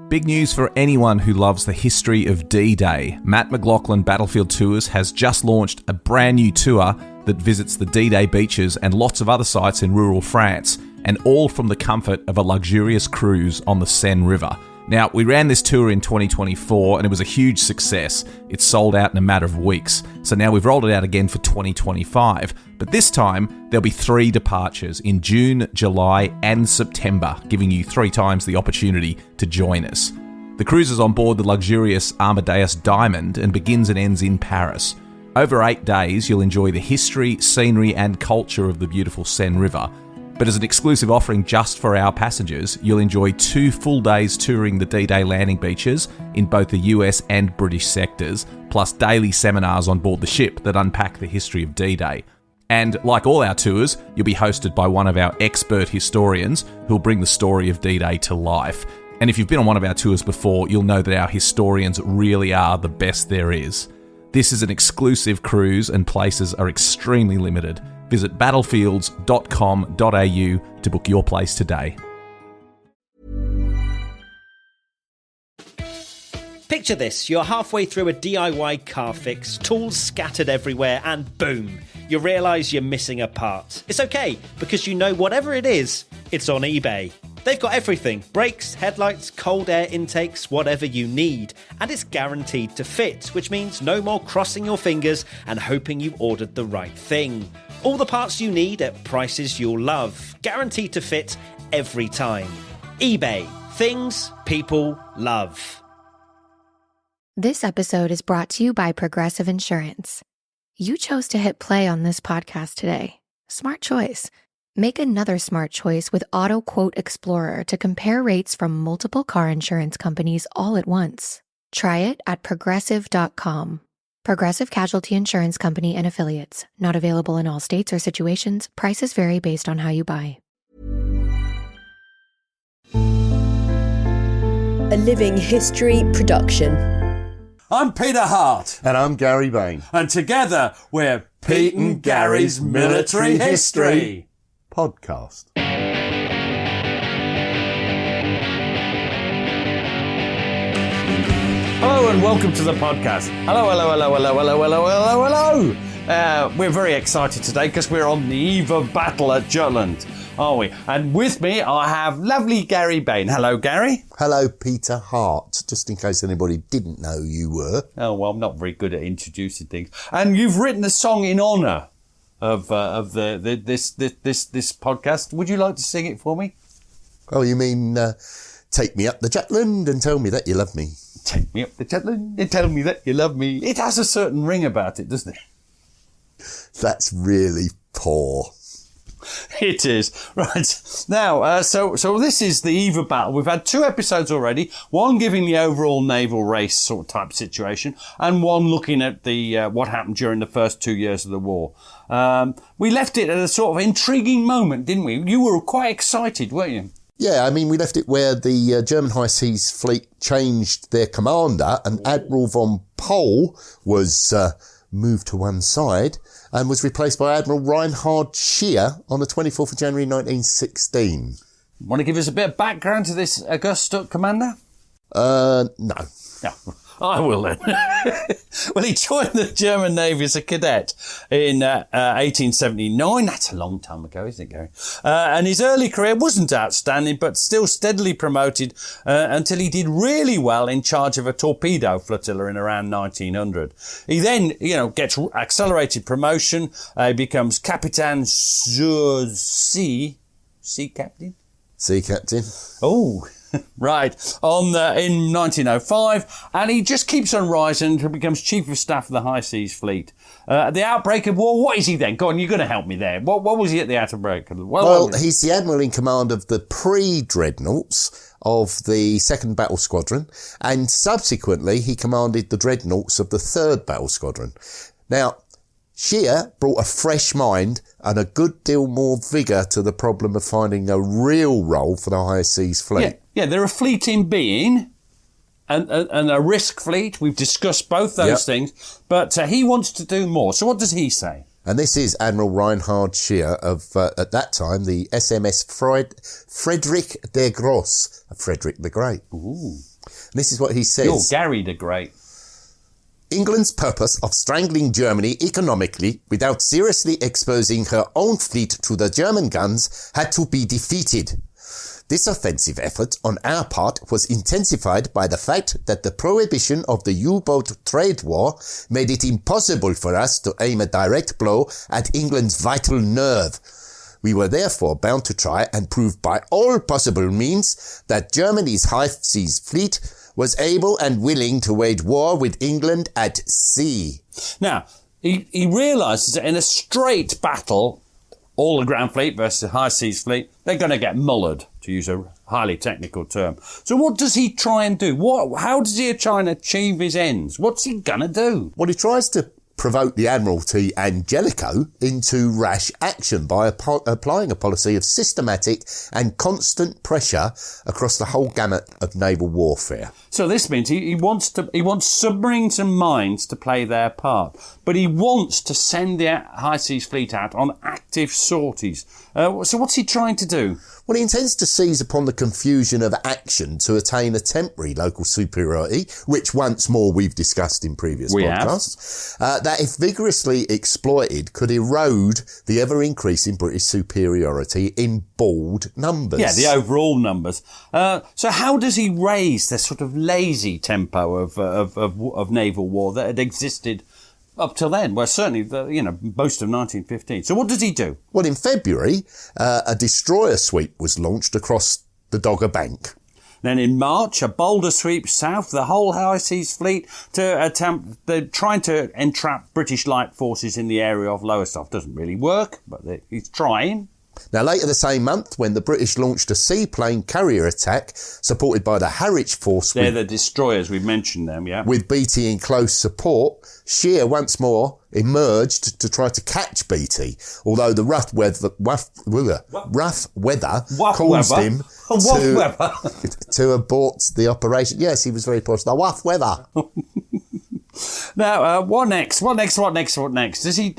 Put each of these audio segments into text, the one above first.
Big news for anyone who loves the history of D-Day. Matt McLachlan Battlefield Tours has just launched a brand new tour that visits the D-Day beaches and lots of other sites in rural France, and all from the comfort of a luxurious cruise on the Seine River. Now, we ran this tour in 2024 and it was a huge success. It sold out in a matter of weeks. So now we've rolled it out again for 2025. But this time, there'll be 3 departures in June, July and September, giving you 3 times the opportunity to join us. The cruise is on board the luxurious Amadeus Diamond and begins and ends in Paris. Over 8 days, you'll enjoy the history, scenery and culture of the beautiful Seine River. But as an exclusive offering just for our passengers, you'll enjoy 2 full days touring the D-Day landing beaches in both the US and British sectors, plus daily seminars on board the ship that unpack the history of D-Day. And like all our tours, you'll be hosted by one of our expert historians who'll bring the story of D-Day to life. And if you've been on one of our tours before, you'll know that our historians really are the best there is. This is an exclusive cruise and places are extremely limited. Visit battlefields.com.au to book your place today. Picture this, you're halfway through a DIY car fix, tools scattered everywhere, and boom, you realise you're missing a part. It's okay, because you know whatever it is, it's on eBay. They've got everything, brakes, headlights, cold air intakes, whatever you need. And it's guaranteed to fit, which means no more crossing your fingers and hoping you ordered the right thing. All the parts you need at prices you'll love, guaranteed to fit every time. eBay, things people love. This episode is brought to you by Progressive Insurance. You chose to hit play on this podcast today. Smart choice. Make another smart choice with Auto Quote Explorer to compare rates from multiple car insurance companies all at once. Try it at progressive.com. Progressive Casualty Insurance Company and Affiliates. Not available in all states or situations. Prices vary based on how you buy. A Living History production. I'm Peter Hart. And I'm Gary Bain. And together we're Pete and Gary's Military History Podcast. Hello and welcome to the podcast. Hello. We're very excited today because we're on the eve of Battle at Jutland, aren't we? And with me I have lovely Gary Bain. Hello, Gary. Hello, Peter Hart. Just in case anybody didn't know who you were. Oh, well, I'm not very good at introducing things. And you've written a song in honour of this podcast. Would you like to sing it for me? Oh, you mean take me up the Jutland and tell me that you love me? Take me up the Jutland and tell me that you love me. It has a certain ring about it, doesn't it? That's really poor. It is. Right. Now, so this is the eve of battle. We've had 2 episodes already, one giving the overall naval race sort of type situation, and one looking at the what happened during the first 2 years of the war. We left it at a sort of intriguing moment, didn't we? You were quite excited, weren't you? Yeah, I mean, we left it where the German High Seas Fleet changed their commander, and Admiral von Pohl was moved to one side and was replaced by Admiral Reinhard Scheer on the 24th of January 1916. Want to give us a bit of background to this august commander? No. No. I will then. Well, he joined the German Navy as a cadet in 1879. That's a long time ago, isn't it, Gary? And his early career wasn't outstanding, but still steadily promoted until he did really well in charge of a torpedo flotilla in around 1900. He then, gets accelerated promotion. He becomes Capitaine sur Sea. Sea captain? Sea captain. Oh, right, in 1905, and he just keeps on rising until he becomes Chief of Staff of the High Seas Fleet. At the outbreak of war, what is he then? Go on, you're going to help me there. What was he at the outbreak? Well, he's the Admiral in command of the pre-dreadnoughts of the 2nd Battle Squadron, and subsequently he commanded the dreadnoughts of the 3rd Battle Squadron. Now, Scheer brought a fresh mind and a good deal more vigour to the problem of finding a real role for the High Seas Fleet. Yeah, they're a fleet in being and a risk fleet. We've discussed both those things, but he wants to do more. So what does he say? And this is Admiral Reinhard Scheer of, at that time, the SMS Frederick der Gross, Frederick the Great. Ooh. And this is what he says. You're Gary the Great. England's purpose of strangling Germany economically without seriously exposing her own fleet to the German guns had to be defeated. This offensive effort on our part was intensified by the fact that the prohibition of the U-boat trade war made it impossible for us to aim a direct blow at England's vital nerve. We were therefore bound to try and prove by all possible means that Germany's high seas fleet was able and willing to wage war with England at sea. Now, he realises that in a straight battle, all the Grand Fleet versus the High Seas Fleet, they're going to get mullered, to use a highly technical term. So what does he try and do? How does he try and achieve his ends? What's he going to do? Well, he tries to provoke the Admiralty and Jellicoe into rash action by applying a policy of systematic and constant pressure across the whole gamut of naval warfare. So this means he wants submarines and mines to play their part, but he wants to send the High Seas Fleet out on active sorties. So what's he trying to do? Well, he intends to seize upon the confusion of action to attain a temporary local superiority, which once more we've discussed in previous podcasts, that if vigorously exploited could erode the ever-increasing British superiority in bald numbers. Yeah, the overall numbers. So how does he raise the sort of lazy tempo of naval war that had existed up till then? Well, certainly, most of 1915. So what does he do? Well, in February, a destroyer sweep was launched across the Dogger Bank. Then in March, a bolder sweep south, the whole High Seas Fleet they're trying to entrap British light forces in the area of Lowestoft. Doesn't really work, but he's trying. Now, later the same month, when the British launched a seaplane carrier attack, supported by the Harwich Force... They're the destroyers, we've mentioned them, yeah. ...with Beatty in close support, Scheer once more emerged to try to catch Beatty, although the rough weather caused him to abort the operation. Yes, he was very positive. The rough weather. Now, what next? What next? Does he...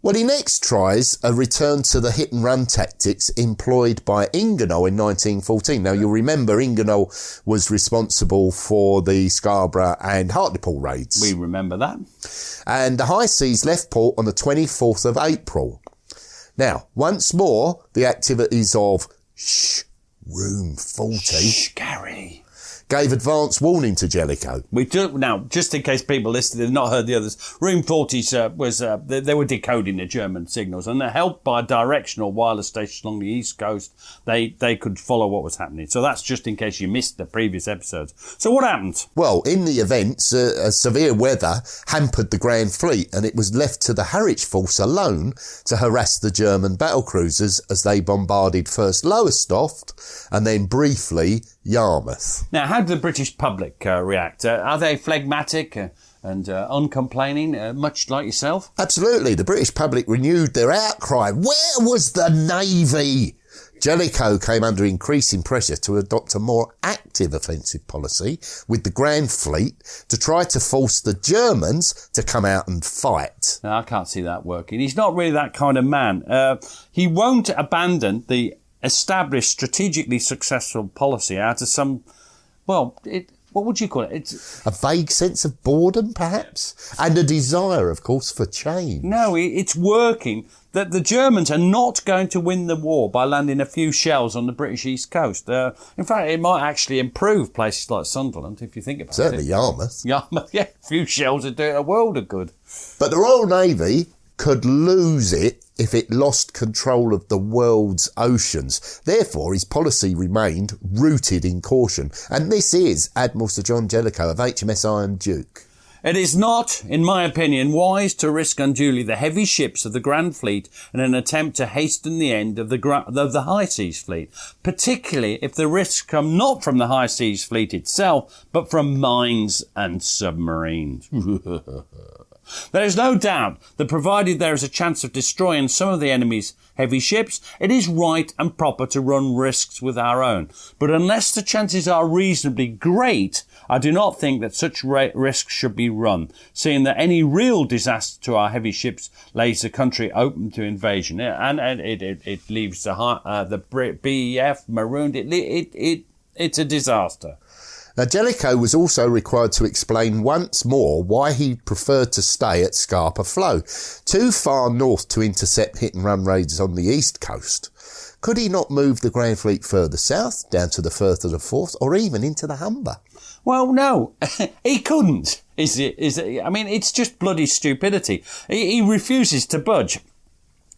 Well, he next tries a return to the hit-and-run tactics employed by Ingenohl in 1914. Now, you'll remember Ingenohl was responsible for the Scarborough and Hartlepool raids. We remember that. And the High Seas left port on the 24th of April. Now, once more, the activities of Room 40... Gary... gave advance warning to Jellicoe. We do now, just in case people listening have not heard the others. Room 40 they were decoding the German signals, and they're helped by directional wireless stations along the east coast. They could follow what was happening. So that's just in case you missed the previous episodes. So what happened? Well, in the events, severe weather hampered the Grand Fleet, and it was left to the Harwich Force alone to harass the German battlecruisers as they bombarded first Lowestoft and then briefly Yarmouth. Now, how did the British public react? Are they phlegmatic and uncomplaining, much like yourself? Absolutely. The British public renewed their outcry. Where was the Navy? Jellicoe came under increasing pressure to adopt a more active offensive policy with the Grand Fleet to try to force the Germans to come out and fight. No, I can't see that working. He's not really that kind of man. He won't abandon the established, strategically successful policy out of some, what would you call it? It's a vague sense of boredom, perhaps, and a desire, of course, for change. No, it's working. That the Germans are not going to win the war by landing a few shells on the British East Coast. In fact, it might actually improve places like Sunderland, if you think about it. Certainly Yarmouth. Yarmouth, yeah. A few shells would do it a world of good. But the Royal Navy could lose it if it lost control of the world's oceans. Therefore, his policy remained rooted in caution. And this is Admiral Sir John Jellicoe of HMS Iron Duke. It is not, in my opinion, wise to risk unduly the heavy ships of the Grand Fleet in an attempt to hasten the end of the High Seas Fleet, particularly if the risks come not from the High Seas Fleet itself, but from mines and submarines. There is no doubt that provided there is a chance of destroying some of the enemy's heavy ships, it is right and proper to run risks with our own. But unless the chances are reasonably great, I do not think that such risks should be run, seeing that any real disaster to our heavy ships lays the country open to invasion. And it leaves the BEF marooned. It's a disaster. Now, Jellicoe was also required to explain once more why he preferred to stay at Scapa Flow, too far north to intercept hit-and-run raids on the east coast. Could he not move the Grand Fleet further south, down to the Firth of the Forth, or even into the Humber? Well, no, he couldn't. I mean, it's just bloody stupidity. He refuses to budge.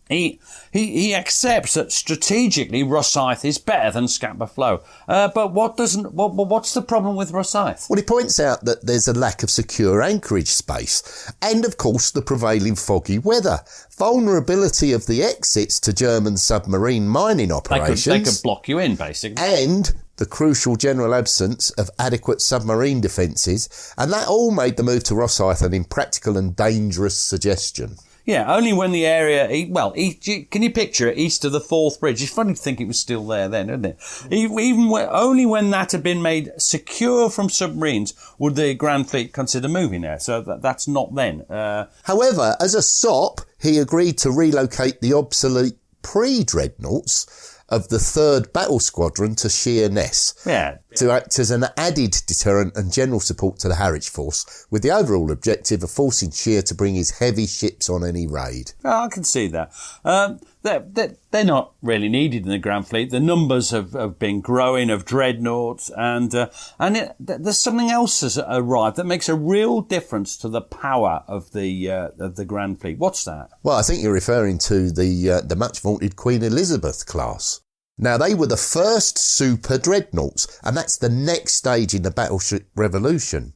He accepts that strategically Rosyth is better than Scapa Flow. But what's the problem with Rosyth? Well, he points out that there's a lack of secure anchorage space and, of course, the prevailing foggy weather, vulnerability of the exits to German submarine mining operations. They could block you in, basically. And the crucial general absence of adequate submarine defences, and that all made the move to Rosyth an impractical and dangerous suggestion. Yeah, only when the area, can you picture it, east of the Forth Bridge? It's funny to think it was still there then, isn't it? Only when that had been made secure from submarines would the Grand Fleet consider moving there. So that's not then. However, as a sop, he agreed to relocate the obsolete pre-dreadnoughts of the 3rd Battle Squadron to Sheerness, to act as an added deterrent and general support to the Harwich Force, with the overall objective of forcing Shear to bring his heavy ships on any raid. Oh, I can see that. They're not really needed in the Grand Fleet. The numbers have been growing of dreadnoughts, and there's something else has arrived that makes a real difference to the power of the Grand Fleet. What's that? Well, I think you're referring to the much vaunted Queen Elizabeth class. Now, they were the first super dreadnoughts, and that's the next stage in the battleship revolution.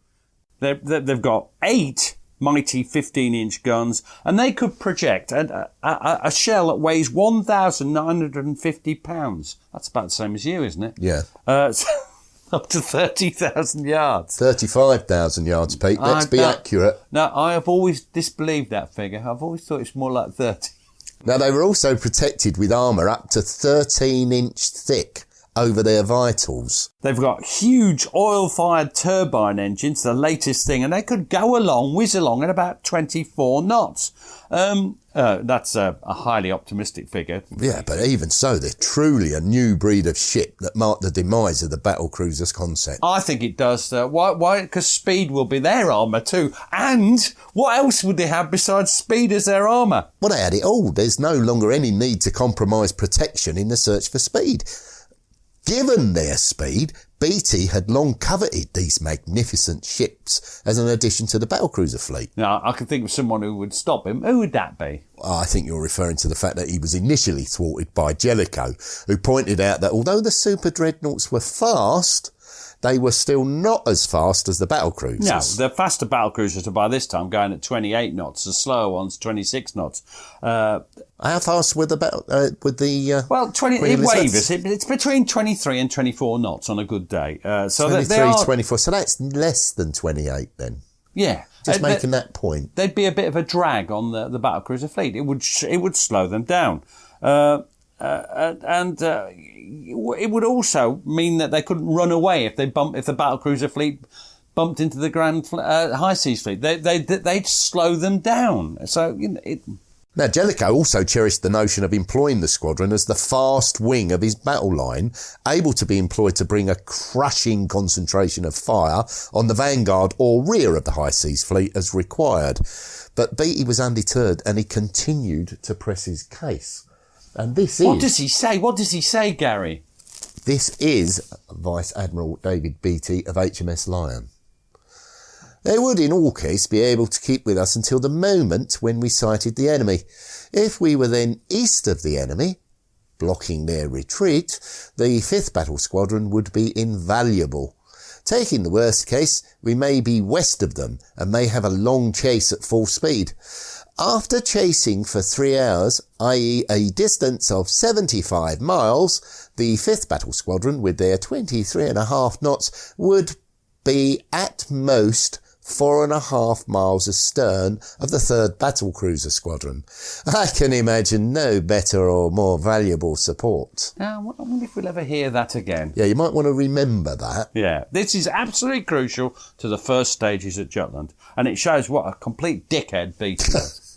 They've got 8 mighty 15-inch guns, and they could project a shell that weighs 1,950 pounds. That's about the same as you, isn't it? Yeah. Up to 30,000 yards. 35,000 yards, Pete. Let's be accurate. No, I have always disbelieved that figure. I've always thought it's more like 30. Now, they were also protected with armour up to 13-inch thick over their vitals. They've got huge oil-fired turbine engines, the latest thing, and they could whiz along at about 24 knots. That's a highly optimistic figure. Yeah, but even so, they're truly a new breed of ship that marked the demise of the battlecruisers concept. I think it does. Why? Because speed will be their armour too. And what else would they have besides speed as their armour? Well, they had it all. There's no longer any need to compromise protection in the search for speed. Given their speed, Beatty had long coveted these magnificent ships as an addition to the battlecruiser fleet. Now, I can think of someone who would stop him. Who would that be? I think you're referring to the fact that he was initially thwarted by Jellicoe, who pointed out that although the super dreadnoughts were fast, they were still not as fast as the battlecruisers. No, the faster battlecruisers are by this time going at 28 knots. The slower ones, 26 knots. How fast were the Well, 20. It wavers. It's between 23 and 24 knots on a good day. So 23, 24. So that's less than 28 then. Yeah. Just making that point. There'd be a bit of a drag on the battlecruiser fleet. It would slow them down. It would also mean that they couldn't run away if the battlecruiser fleet bumped into the Grand High Seas fleet. They'd slow them down. So Now, Jellicoe also cherished the notion of employing the squadron as the fast wing of his battle line, able to be employed to bring a crushing concentration of fire on the vanguard or rear of the High Seas fleet as required. But Beatty was undeterred, and he continued to press his case. And What does he say? What does he say, Gary? This is Vice Admiral David Beatty of HMS Lion. They would, in all case, be able to keep with us until the moment when we sighted the enemy. If we were then east of the enemy, blocking their retreat, the 5th Battle Squadron would be invaluable. Taking the worst case, we may be west of them and may have a long chase at full speed. After chasing for 3 hours, i.e. a distance of 75 miles, the 5th Battle Squadron, with their 23.5 knots, would be at most 4.5 miles astern of the 3rd Battlecruiser Squadron. I can imagine no better or more valuable support. Now, I wonder if we'll ever hear that again. Yeah, you might want to remember that. Yeah, this is absolutely crucial to the first stages at Jutland, and it shows what a complete dickhead Beatty was.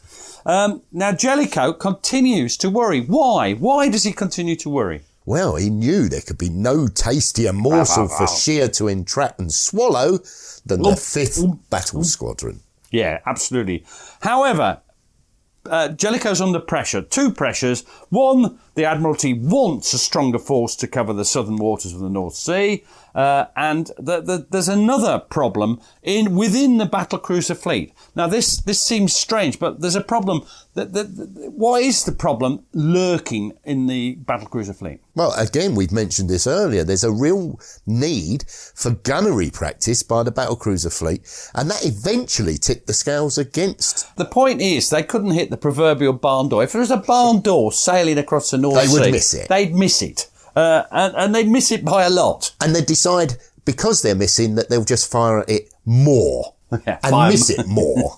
Now, Jellicoe continues to worry. Why? Why does he continue to worry? Well, he knew there could be no tastier morsel for Scheer to entrap and swallow than the 5th Battle Squadron. Yeah, absolutely. However, Jellicoe's under pressure. 2 pressures. One, the Admiralty wants a stronger force to cover the southern waters of the North Sea. And there's another problem within the battlecruiser fleet. Now, this seems strange, but there's a problem. What is the problem lurking in the battlecruiser fleet? Well, again, we've mentioned this earlier. There's a real need for gunnery practice by the battlecruiser fleet, and that eventually tipped the scales against. The point is, they couldn't hit the proverbial barn door. If there was a barn door sailing across the North Sea, they would miss it. They'd miss it. And they'd miss it by a lot. And they'd decide, because they're missing, that they'll just fire at it more. Yeah, and miss it more.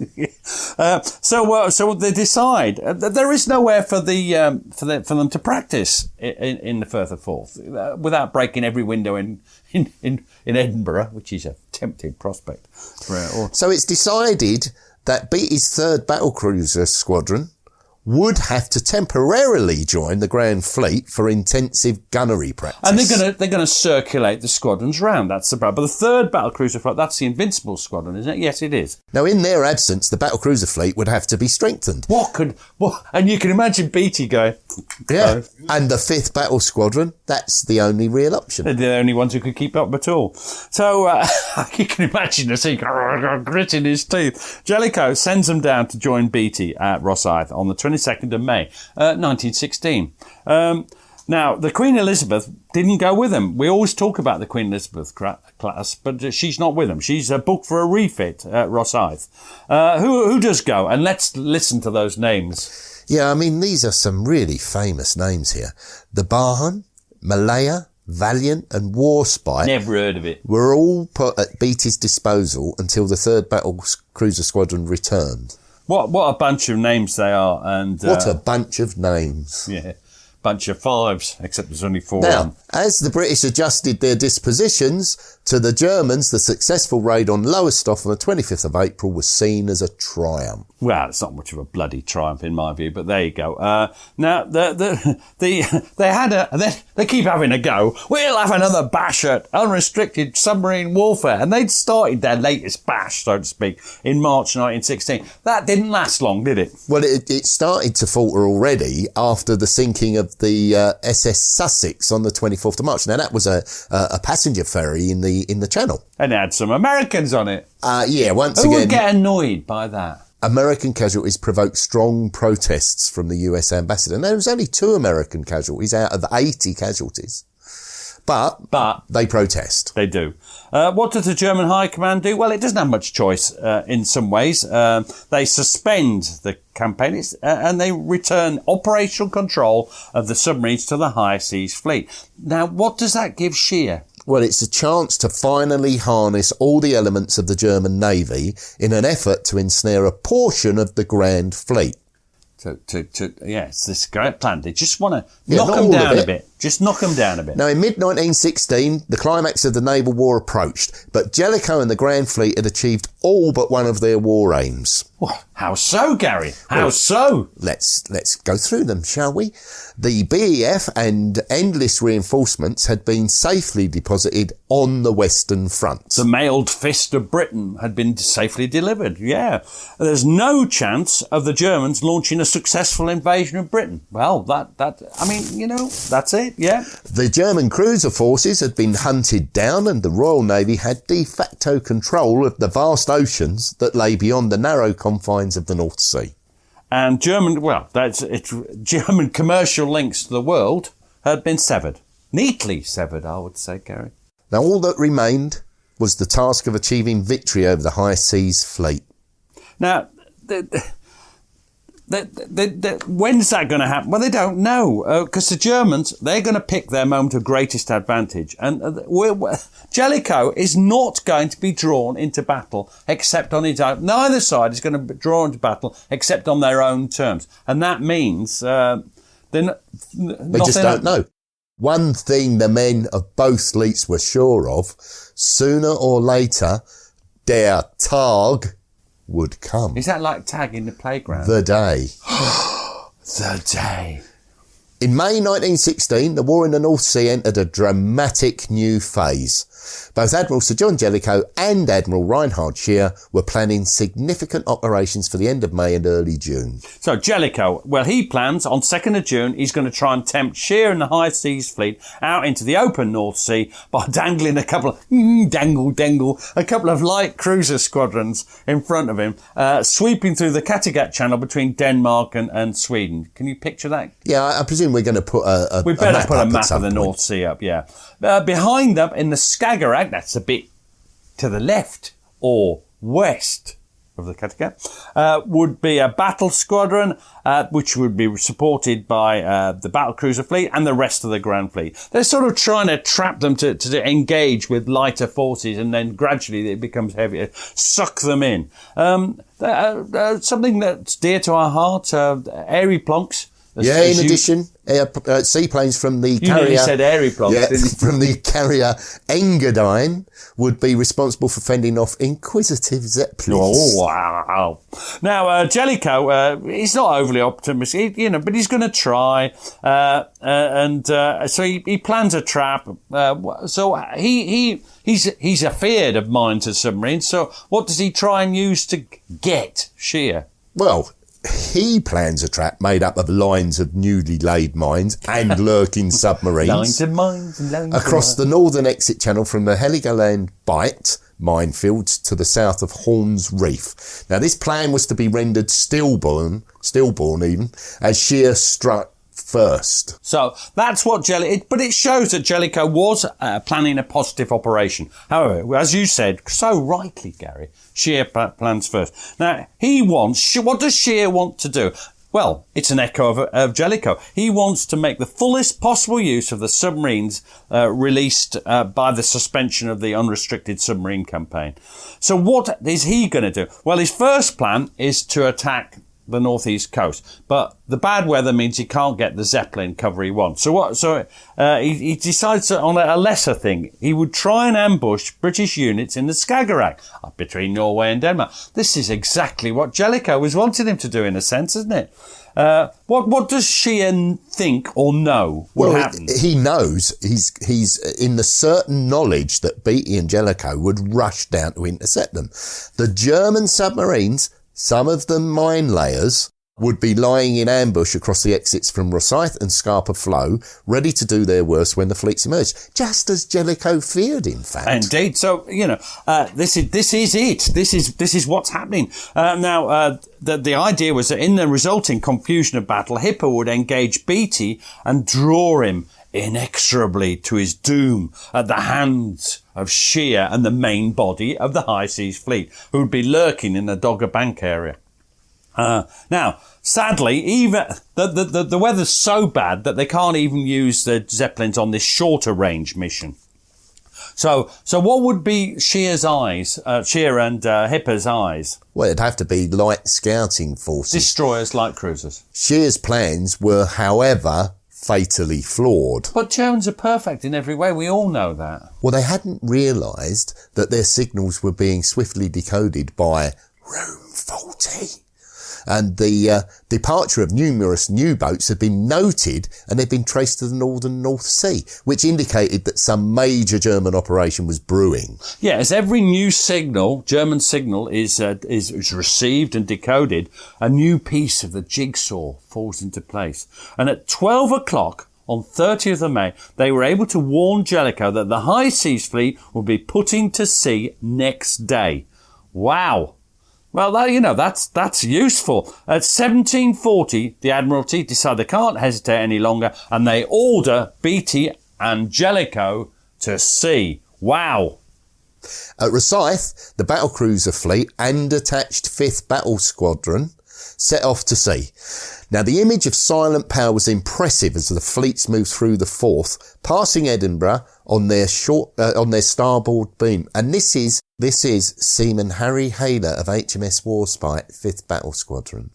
So they decide there is nowhere for them to practice in the Firth of Forth without breaking every window in Edinburgh, which is a tempting prospect. So it's decided that Beattie's 3rd Battlecruiser Squadron would have to temporarily join the Grand Fleet for intensive gunnery practice. And they're gonna circulate the squadrons round. That's the problem. But the 3rd battlecruiser fleet, that's the Invincible squadron, isn't it? Yes, it is. Now, in their absence, the battlecruiser fleet would have to be strengthened. And you can imagine Beattie going, yeah. And the 5th Battle Squadron, that's the only real option. They're the only ones who could keep up at all. So you can imagine gritting his teeth. Jellicoe sends them down to join Beattie at Rosyth on the 22nd of May, 1916. Now, the Queen Elizabeth didn't go with them. We always talk about the Queen Elizabeth class, but she's not with them. She's booked for a refit at Rosyth. Who does go? And let's listen to those names. Yeah, I mean, these are some really famous names here. The Barham, Malaya, Valiant and Warspite. Never heard of it. Were all put at Beattie's disposal until the 3rd Battle Cruiser Squadron returned. What a bunch of names they are. And what a bunch of names. Yeah. Bunch of 5s, except there's only 4 now, of them. As the British adjusted their dispositions to the Germans, the successful raid on Lowestoft on the 25th of April was seen as a triumph. Well, it's not much of a bloody triumph in my view, but there you go. Now, they keep having a go. We'll have another bash at unrestricted submarine warfare. And they'd started their latest bash, so to speak, in March 1916. That didn't last long, did it? Well, it started to falter already after the sinking of the SS Sussex on the 24th of March. Now, that was a passenger ferry in the Channel. And it had some Americans on it. Yeah, once Who again... would get annoyed by that? American casualties provoked strong protests from the US ambassador. Now, there was only 2 American casualties out of 80 casualties. But they protest. They do. What does the German High Command do? Well, it doesn't have much choice in some ways. They suspend the campaign and they return operational control of the submarines to the High Seas Fleet. Now, what does that give Scheer? Well, it's a chance to finally harness all the elements of the German Navy in an effort to ensnare a portion of the Grand Fleet. It's this great plan. They just want to knock them down a bit. Just knock them down a bit. Now, in mid-1916, the climax of the naval war approached, but Jellicoe and the Grand Fleet had achieved all but one of their war aims. What? How so, Gary? How so? Let's go through them, shall we? The BEF and endless reinforcements had been safely deposited on the Western Front. The mailed fist of Britain had been safely delivered, yeah. There's no chance of the Germans launching a successful invasion of Britain. Well, that's it, yeah. The German cruiser forces had been hunted down and the Royal Navy had de facto control of the vast oceans that lay beyond the narrow confines of the North Sea. And German commercial links to the world had been severed. Neatly severed, I would say, Gary. Now, all that remained was the task of achieving victory over the High Seas Fleet. Now, when's that going to happen? Well, they don't know, because the Germans, they're going to pick their moment of greatest advantage. And Jellicoe is not going to be drawn into battle except on his own. Neither side is going to be drawn into battle except on their own terms. And that means they just don't know. One thing the men of both fleets were sure of, sooner or later, der Tag would come. Is that like tag in the playground? The day. The day. In May 1916, the war in the North Sea entered a dramatic new phase. Both Admiral Sir John Jellicoe and Admiral Reinhard Scheer were planning significant operations for the end of May and early June. So Jellicoe, well, he plans on 2nd of June, he's going to try and tempt Scheer and the High Seas Fleet out into the open North Sea by dangling a couple of, a couple of light cruiser squadrons in front of him, sweeping through the Kattegat Channel between Denmark and Sweden. Can you picture that? Yeah, I presume we're going to put a We better put a map of the point. North Sea up, yeah. Behind them in the Skagerrak, that's a bit to the left or west of the Kattegat, would be a battle squadron, which would be supported by the battle cruiser fleet and the rest of the Grand Fleet. They're sort of trying to trap them to engage with lighter forces, and then gradually it becomes heavier, suck them in. Something that's dear to our heart, airy plonks. Yeah, in addition, seaplanes from the carrier... You said airy plonks, yeah, didn't you? from the carrier Engadine would be responsible for fending off inquisitive Zeppelins. Oh, wow. Now, Jellicoe, he's not overly optimistic, but he's going to try. So he plans a trap. So he's afeard of mines and submarines. So what does he try and use to get Scheer? Well, he plans a trap made up of lines of newly laid mines and lurking submarines. Lines of mines and lines across the northern exit channel from the Heligoland Bight minefields to the south of Horn's Reef. Now, this plan was to be rendered stillborn even, as Scheer struck first. So that's what but it shows that Jellicoe was planning a positive operation. However, as you said so rightly, Gary, Scheer plans first. Now, what does Scheer want to do? Well, it's an echo of Jellicoe. He wants to make the fullest possible use of the submarines released by the suspension of the unrestricted submarine campaign. So what is he going to do? Well, his first plan is to attack the northeast coast, but the bad weather means he can't get the Zeppelin cover he wants. So he decides on a lesser thing. He would try and ambush British units in the Skagerrak between Norway and Denmark. This is exactly what Jellicoe was wanting him to do, in a sense, isn't it? What does Scheer think or know will happen? He knows he's in the certain knowledge that Beatty and Jellicoe would rush down to intercept them. The German submarines, some of them mine layers, would be lying in ambush across the exits from Rosyth and Scarpa Flow, ready to do their worst when the fleets emerged, just as Jellicoe feared, in fact. Indeed. So, this is it. This is what's happening. The idea was that in the resulting confusion of battle, Hipper would engage Beatty and draw him inexorably to his doom at the hands of Scheer and the main body of the High Seas Fleet, who would be lurking in the Dogger Bank area. Now, sadly, even the weather's so bad that they can't even use the Zeppelins on this shorter range mission. So what would be Scheer and Hipper's eyes? Well, it'd have to be light scouting forces. Destroyers, light cruisers. Scheer's plans were, however, fatally flawed. But Germans are perfect in every way. We all know that. Well, they hadn't realised that their signals were being swiftly decoded by Room 40. And the departure of numerous new boats had been noted, and they'd been traced to the northern North Sea, which indicated that some major German operation was brewing. Yeah, as every new German signal is received and decoded, a new piece of the jigsaw falls into place. And at 12 o'clock on 30th of May, they were able to warn Jellicoe that the High Seas Fleet would be putting to sea next day. Wow. Well, that's useful. At 1740, the Admiralty decide they can't hesitate any longer, and they order Beatty and Jellicoe to sea. Wow. At Rosyth, the battlecruiser fleet and attached 5th Battle Squadron set off to sea. Now, the image of silent power was impressive as the fleets moved through the Forth, passing Edinburgh on their starboard beam. And this is Seaman Harry Hayler of HMS Warspite, 5th Battle Squadron.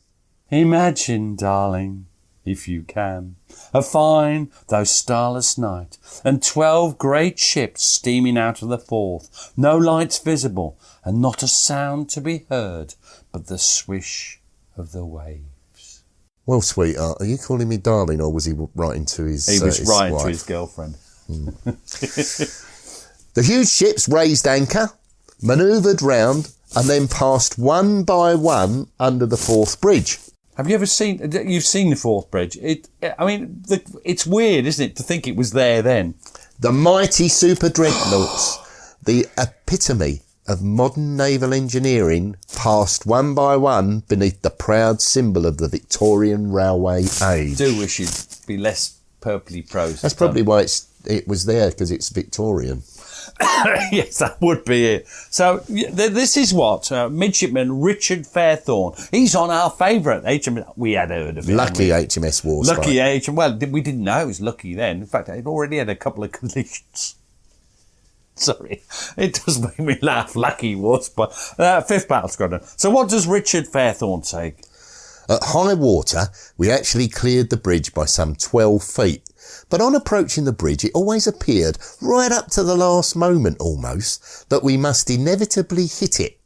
Imagine, darling, if you can, a fine though starless night, and 12 great ships steaming out of the Forth, no lights visible, and not a sound to be heard but the swish of the waves. Well, sweetheart, are you calling me darling, or was he writing to his He was writing wife? to his girlfriend. The huge ships raised anchor, manoeuvred round, and then passed one by one under the Forth Bridge. Have you ever seen? You've seen the Forth Bridge. It's weird, isn't it, to think it was there then? The mighty super dreadnoughts, the epitome of modern naval engineering, passed one by one beneath the proud symbol of the Victorian railway age. I do wish you'd be less purpley prose. That's probably why it was there, because it's Victorian. Yes, that would be it. So this is what Midshipman Richard Fairthorne. He's on our favourite HMS. We had heard of it. Lucky HMS Warspite. Lucky HMS. Well, we didn't know it was lucky then. In fact, it already had a couple of collisions. Sorry, it does make me laugh. Lucky Warspite. 5th Battle Squadron. So what does Richard Fairthorne say? At high water, we actually cleared the bridge by some 12 feet. But on approaching the bridge, it always appeared, right up to the last moment almost, that we must inevitably hit it.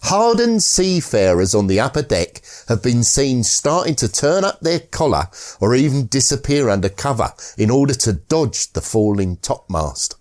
Hardened seafarers on the upper deck have been seen starting to turn up their collar or even disappear under cover in order to dodge the falling topmast.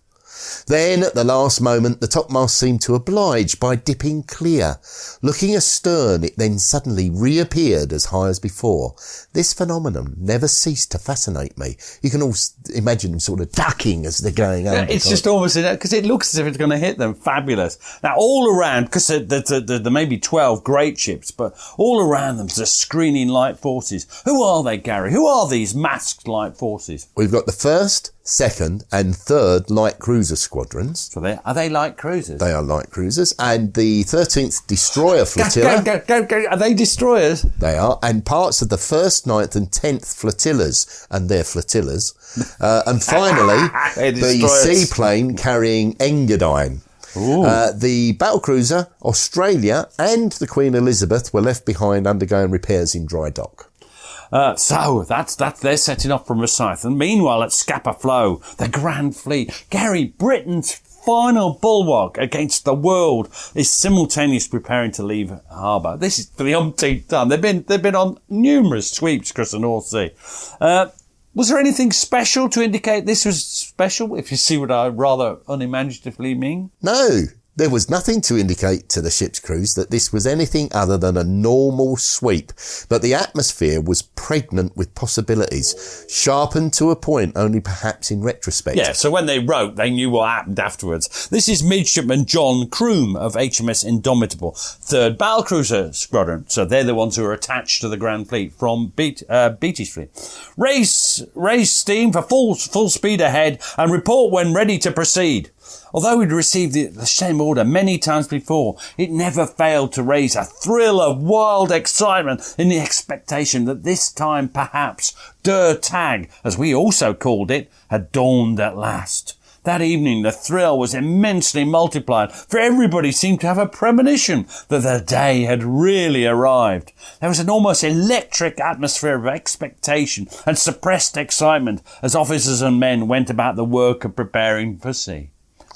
Then, at the last moment, the topmast seemed to oblige by dipping clear. Looking astern, it then suddenly reappeared as high as before. This phenomenon never ceased to fascinate me. You can all imagine them sort of ducking as they're going under. It's just almost, because it looks as if it's going to hit them. Fabulous. Now, all around, because there may be 12 great ships, but all around them, there's screening light forces. Who are they, Gary? Who are these masked light forces? We've got the 1st, 2nd and 3rd light cruiser squadrons. So are they light cruisers? They are light cruisers. And the 13th destroyer flotilla. Go. Are they destroyers? They are. And parts of the 1st, 9th and 10th flotillas and their flotillas. And finally, the seaplane carrying Engadine. The battlecruiser Australia and the Queen Elizabeth were left behind undergoing repairs in dry dock. So that's they're setting off from Rosyth. And meanwhile, at Scapa Flow, the Grand Fleet, Gary, Britain's final bulwark against the world, is simultaneously preparing to leave harbour. This is for the umpteenth time. They've been on numerous sweeps across the North Sea. Was there anything special to indicate this was special? If you see what I rather unimaginatively mean. No. There was nothing to indicate to the ship's crews that this was anything other than a normal sweep, but the atmosphere was pregnant with possibilities, sharpened to a point only perhaps in retrospect. Yeah, so when they wrote, they knew what happened afterwards. This is Midshipman John Croom of HMS Indomitable, 3rd Battlecruiser Squadron. So they're the ones who are attached to the Grand Fleet from Beatty's Fleet. Raise steam for full speed ahead and report when ready to proceed. Although we'd received the same order many times before, it never failed to raise a thrill of wild excitement in the expectation that this time perhaps Der Tag, as we also called it, had dawned at last. That evening the thrill was immensely multiplied, for everybody seemed to have a premonition that the day had really arrived. There was an almost electric atmosphere of expectation and suppressed excitement as officers and men went about the work of preparing for sea.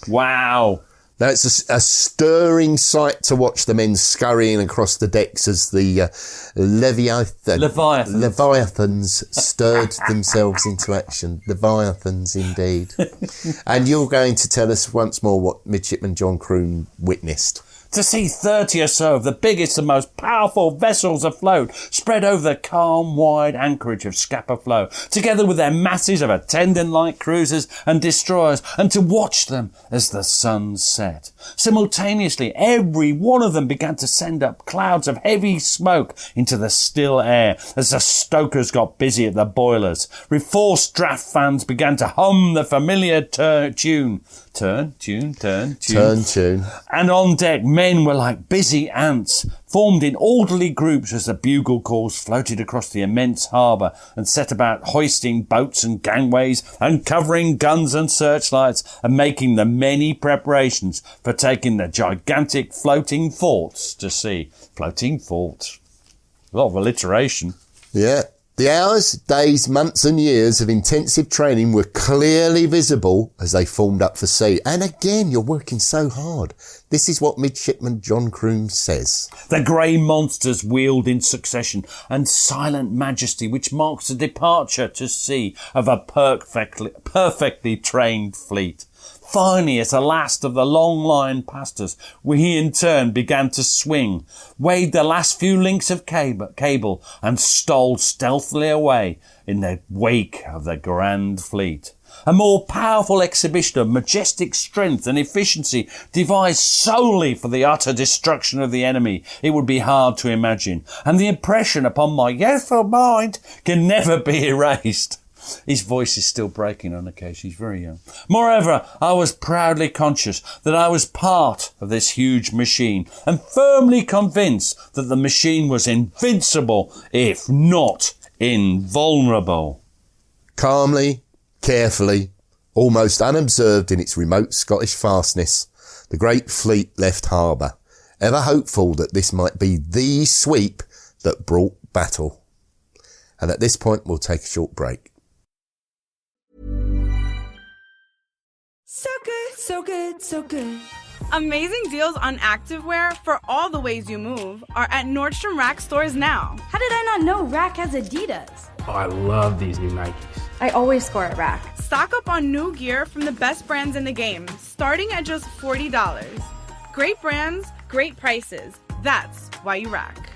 Wow. That's a stirring sight to watch the men scurrying across the decks as the Leviathans stirred themselves into action. Leviathans, indeed. And you're going to tell us once more what Midshipman John Croom witnessed. To see 30 or so of the biggest and most powerful vessels afloat spread over the calm, wide anchorage of Scapa Flow, together with their masses of attendant light cruisers and destroyers, and to watch them as the sun set. Simultaneously, every one of them began to send up clouds of heavy smoke into the still air as the stokers got busy at the boilers. Reforced draft fans began to hum the familiar tune. Turn, tune. And on deck, men were like busy ants, formed in orderly groups as the bugle calls floated across the immense harbour and set about hoisting boats and gangways, uncovering guns and searchlights, and making the many preparations for taking the gigantic floating forts to sea. Floating forts. A lot of alliteration. Yeah. The hours, days, months and years of intensive training were clearly visible as they formed up for sea. And again, you're working so hard. This is what Midshipman John Croom says. The grey monsters wheeled in succession and silent majesty which marks the departure to sea of a perfectly trained fleet. Finally, as the last of the long line passed us, we in turn began to swing, weighed the last few links of cable and stole stealthily away in the wake of the grand fleet. A more powerful exhibition of majestic strength and efficiency devised solely for the utter destruction of the enemy, it would be hard to imagine, and the impression upon my youthful mind can never be erased. His voice is still breaking on occasion. He's very young. Moreover, I was proudly conscious that I was part of this huge machine and firmly convinced that the machine was invincible, if not invulnerable. Calmly, carefully, almost unobserved in its remote Scottish fastness, the great fleet left harbour, ever hopeful that this might be the sweep that brought battle. And at this point, we'll take a short break. So good, so good, so good. Amazing deals on activewear for all the ways you move are at Nordstrom Rack stores now. How did I not know Rack has Adidas? Oh, I love these new Nikes. I always score at Rack. Stock up on new gear from the best brands in the game, starting at just $40. Great brands, great prices. That's why you Rack.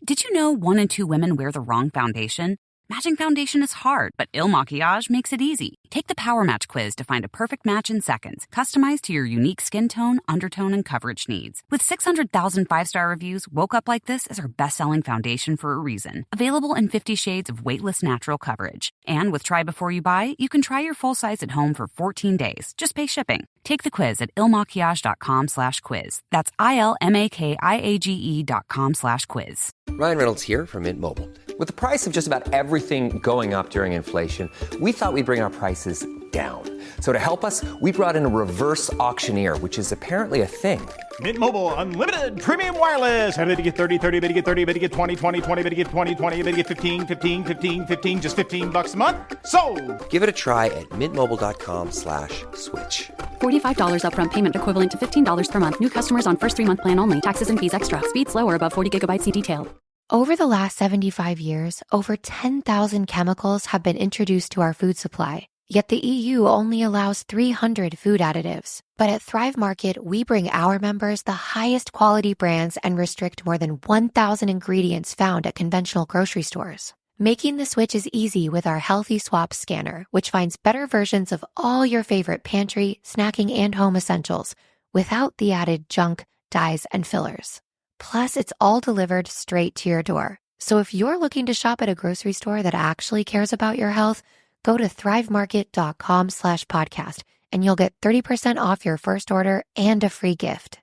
Did you know 1 in 2 women wear the wrong foundation? Matching foundation is hard, but Il Maquillage makes it easy. Take the Power Match quiz to find a perfect match in seconds, customized to your unique skin tone, undertone, and coverage needs. With 600,000 5-star reviews, Woke Up Like This is our best-selling foundation for a reason. Available in 50 shades of weightless natural coverage. And with Try Before You Buy, you can try your full size at home for 14 days. Just pay shipping. Take the quiz at ilmaquillage.com/quiz. That's ILMAKIAGE.com/quiz. Ryan Reynolds here from Mint Mobile. With the price of just about everything going up during inflation, we thought we'd bring our prices down. So to help us, we brought in a reverse auctioneer, which is apparently a thing. Mint Mobile Unlimited Premium Wireless. How to get 30, 30, bit to get 30, bit to get 20, 20, 20, bit to get 20, 20, bit to get 15, 15, 15, 15, just $15 a month? Sold! Give it a try at mintmobile.com/switch. $45 upfront payment equivalent to $15 per month. New customers on first 3-month plan only. Taxes and fees extra. Speed slower above 40 gigabytes. See detail. Over the last 75 years, over 10,000 chemicals have been introduced to our food supply. Yet the EU only allows 300 food additives. But at Thrive Market, we bring our members the highest quality brands and restrict more than 1,000 ingredients found at conventional grocery stores. Making the switch is easy with our Healthy Swap scanner, which finds better versions of all your favorite pantry, snacking, and home essentials without the added junk, dyes, and fillers. Plus, it's all delivered straight to your door. So if you're looking to shop at a grocery store that actually cares about your health, go to thrivemarket.com/podcast and you'll get 30% off your first order and a free gift.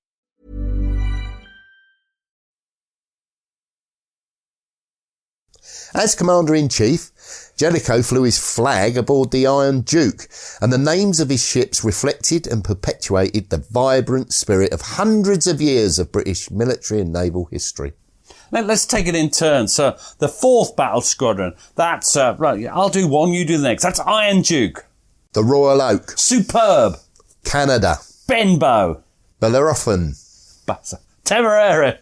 As Commander-in-Chief, Jellicoe flew his flag aboard the Iron Duke, and the names of his ships reflected and perpetuated the vibrant spirit of hundreds of years of British military and naval history. Let's take it in turn. So, the 4th Battle Squadron, that's, right, I'll do one, you do the next. That's Iron Duke. The Royal Oak. Superb. Canada. Benbow. Bellerophon. Temeraire.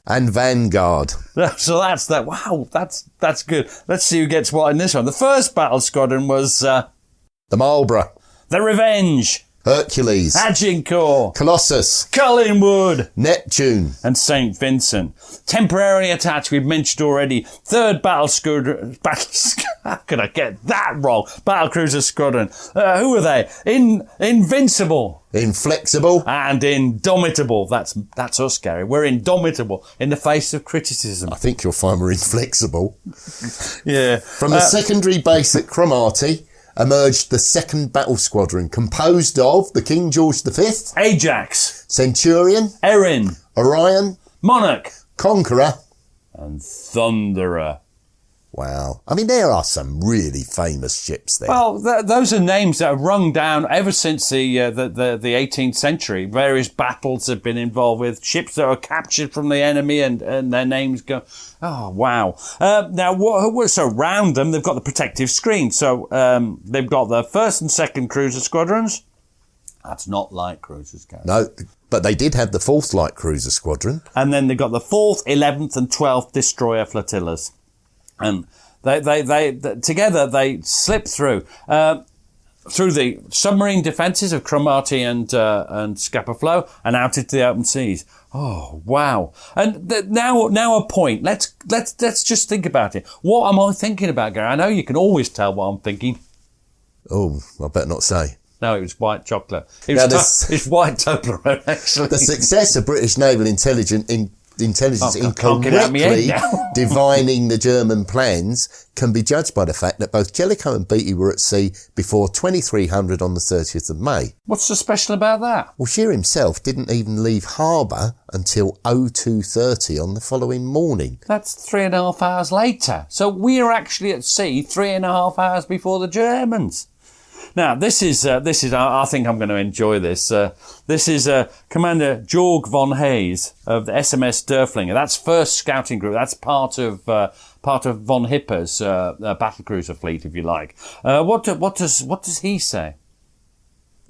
And Vanguard. So that's that. Wow, that's good. Let's see who gets what in this one. The 1st Battle Squadron was... the Marlborough. The Revenge. Hercules. Agincourt. Colossus. Collingwood. Neptune. And St. Vincent. Temporarily attached, we've mentioned already. 3rd Battle Squadron. How could I get that wrong? Battle Cruiser Squadron. Who are they? Invincible. Inflexible. And indomitable. That's us, Gary. We're indomitable in the face of criticism. I think you'll find we're inflexible. Yeah. From the secondary base at Cromarty emerged the 2nd Battle Squadron, composed of the King George V, Ajax, Centurion, Erin, Orion, Monarch, Conqueror, and Thunderer. Wow. I mean, there are some really famous ships there. Well, those are names that have rung down ever since the 18th century. Various battles have been involved with ships that are captured from the enemy and their names go, oh, wow. Now, so around them, they've got the protective screen. So they've got the 1st and 2nd cruiser squadrons. That's not light cruisers, Gary. No, but they did have the 4th light cruiser squadron. And then they've got the 4th, 11th and 12th destroyer flotillas. And they together they slip through the submarine defences of Cromarty and Scapa Flow and out into the open seas. Oh wow! And now a point. Let's just think about it. What am I thinking about, Gary? I know you can always tell what I'm thinking. Oh, I better not say. No, it was white chocolate. It's white Toblerone, actually. The success of British naval intelligence in correctly divining the German plans can be judged by the fact that both Jellicoe and Beatty were at sea before 2300 on the 30th of May. What's so special about that? Well, Shear himself didn't even leave harbour until 02:30 on the following morning. That's 3.5 hours later. So we are actually at sea 3.5 hours before the Germans. Now, this is. I think I'm going to enjoy this. This is Commander Georg von Hayes of the SMS Derflinger. That's 1st Scouting Group. That's part of von Hipper's battlecruiser fleet, if you like. What does he say?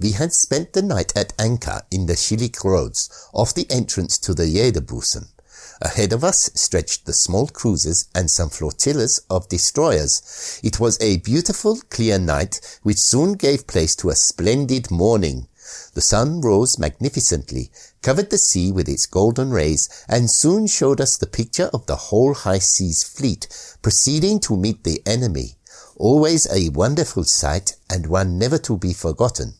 We had spent the night at anchor in the Schillig Roads, off the entrance to the Jederbusen. Ahead of us stretched the small cruisers and some flotillas of destroyers. It was a beautiful, clear night, which soon gave place to a splendid morning. The sun rose magnificently, covered the sea with its golden rays, and soon showed us the picture of the whole high seas fleet, proceeding to meet the enemy. Always a wonderful sight, and one never to be forgotten.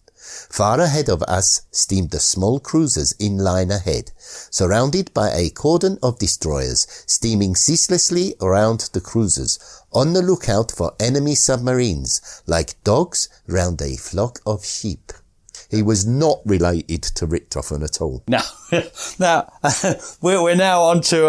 Far ahead of us steamed the small cruisers in line ahead, surrounded by a cordon of destroyers steaming ceaselessly around the cruisers, on the lookout for enemy submarines, like dogs round a flock of sheep. He was not related to Richthofen at all. No. Now, we're now on to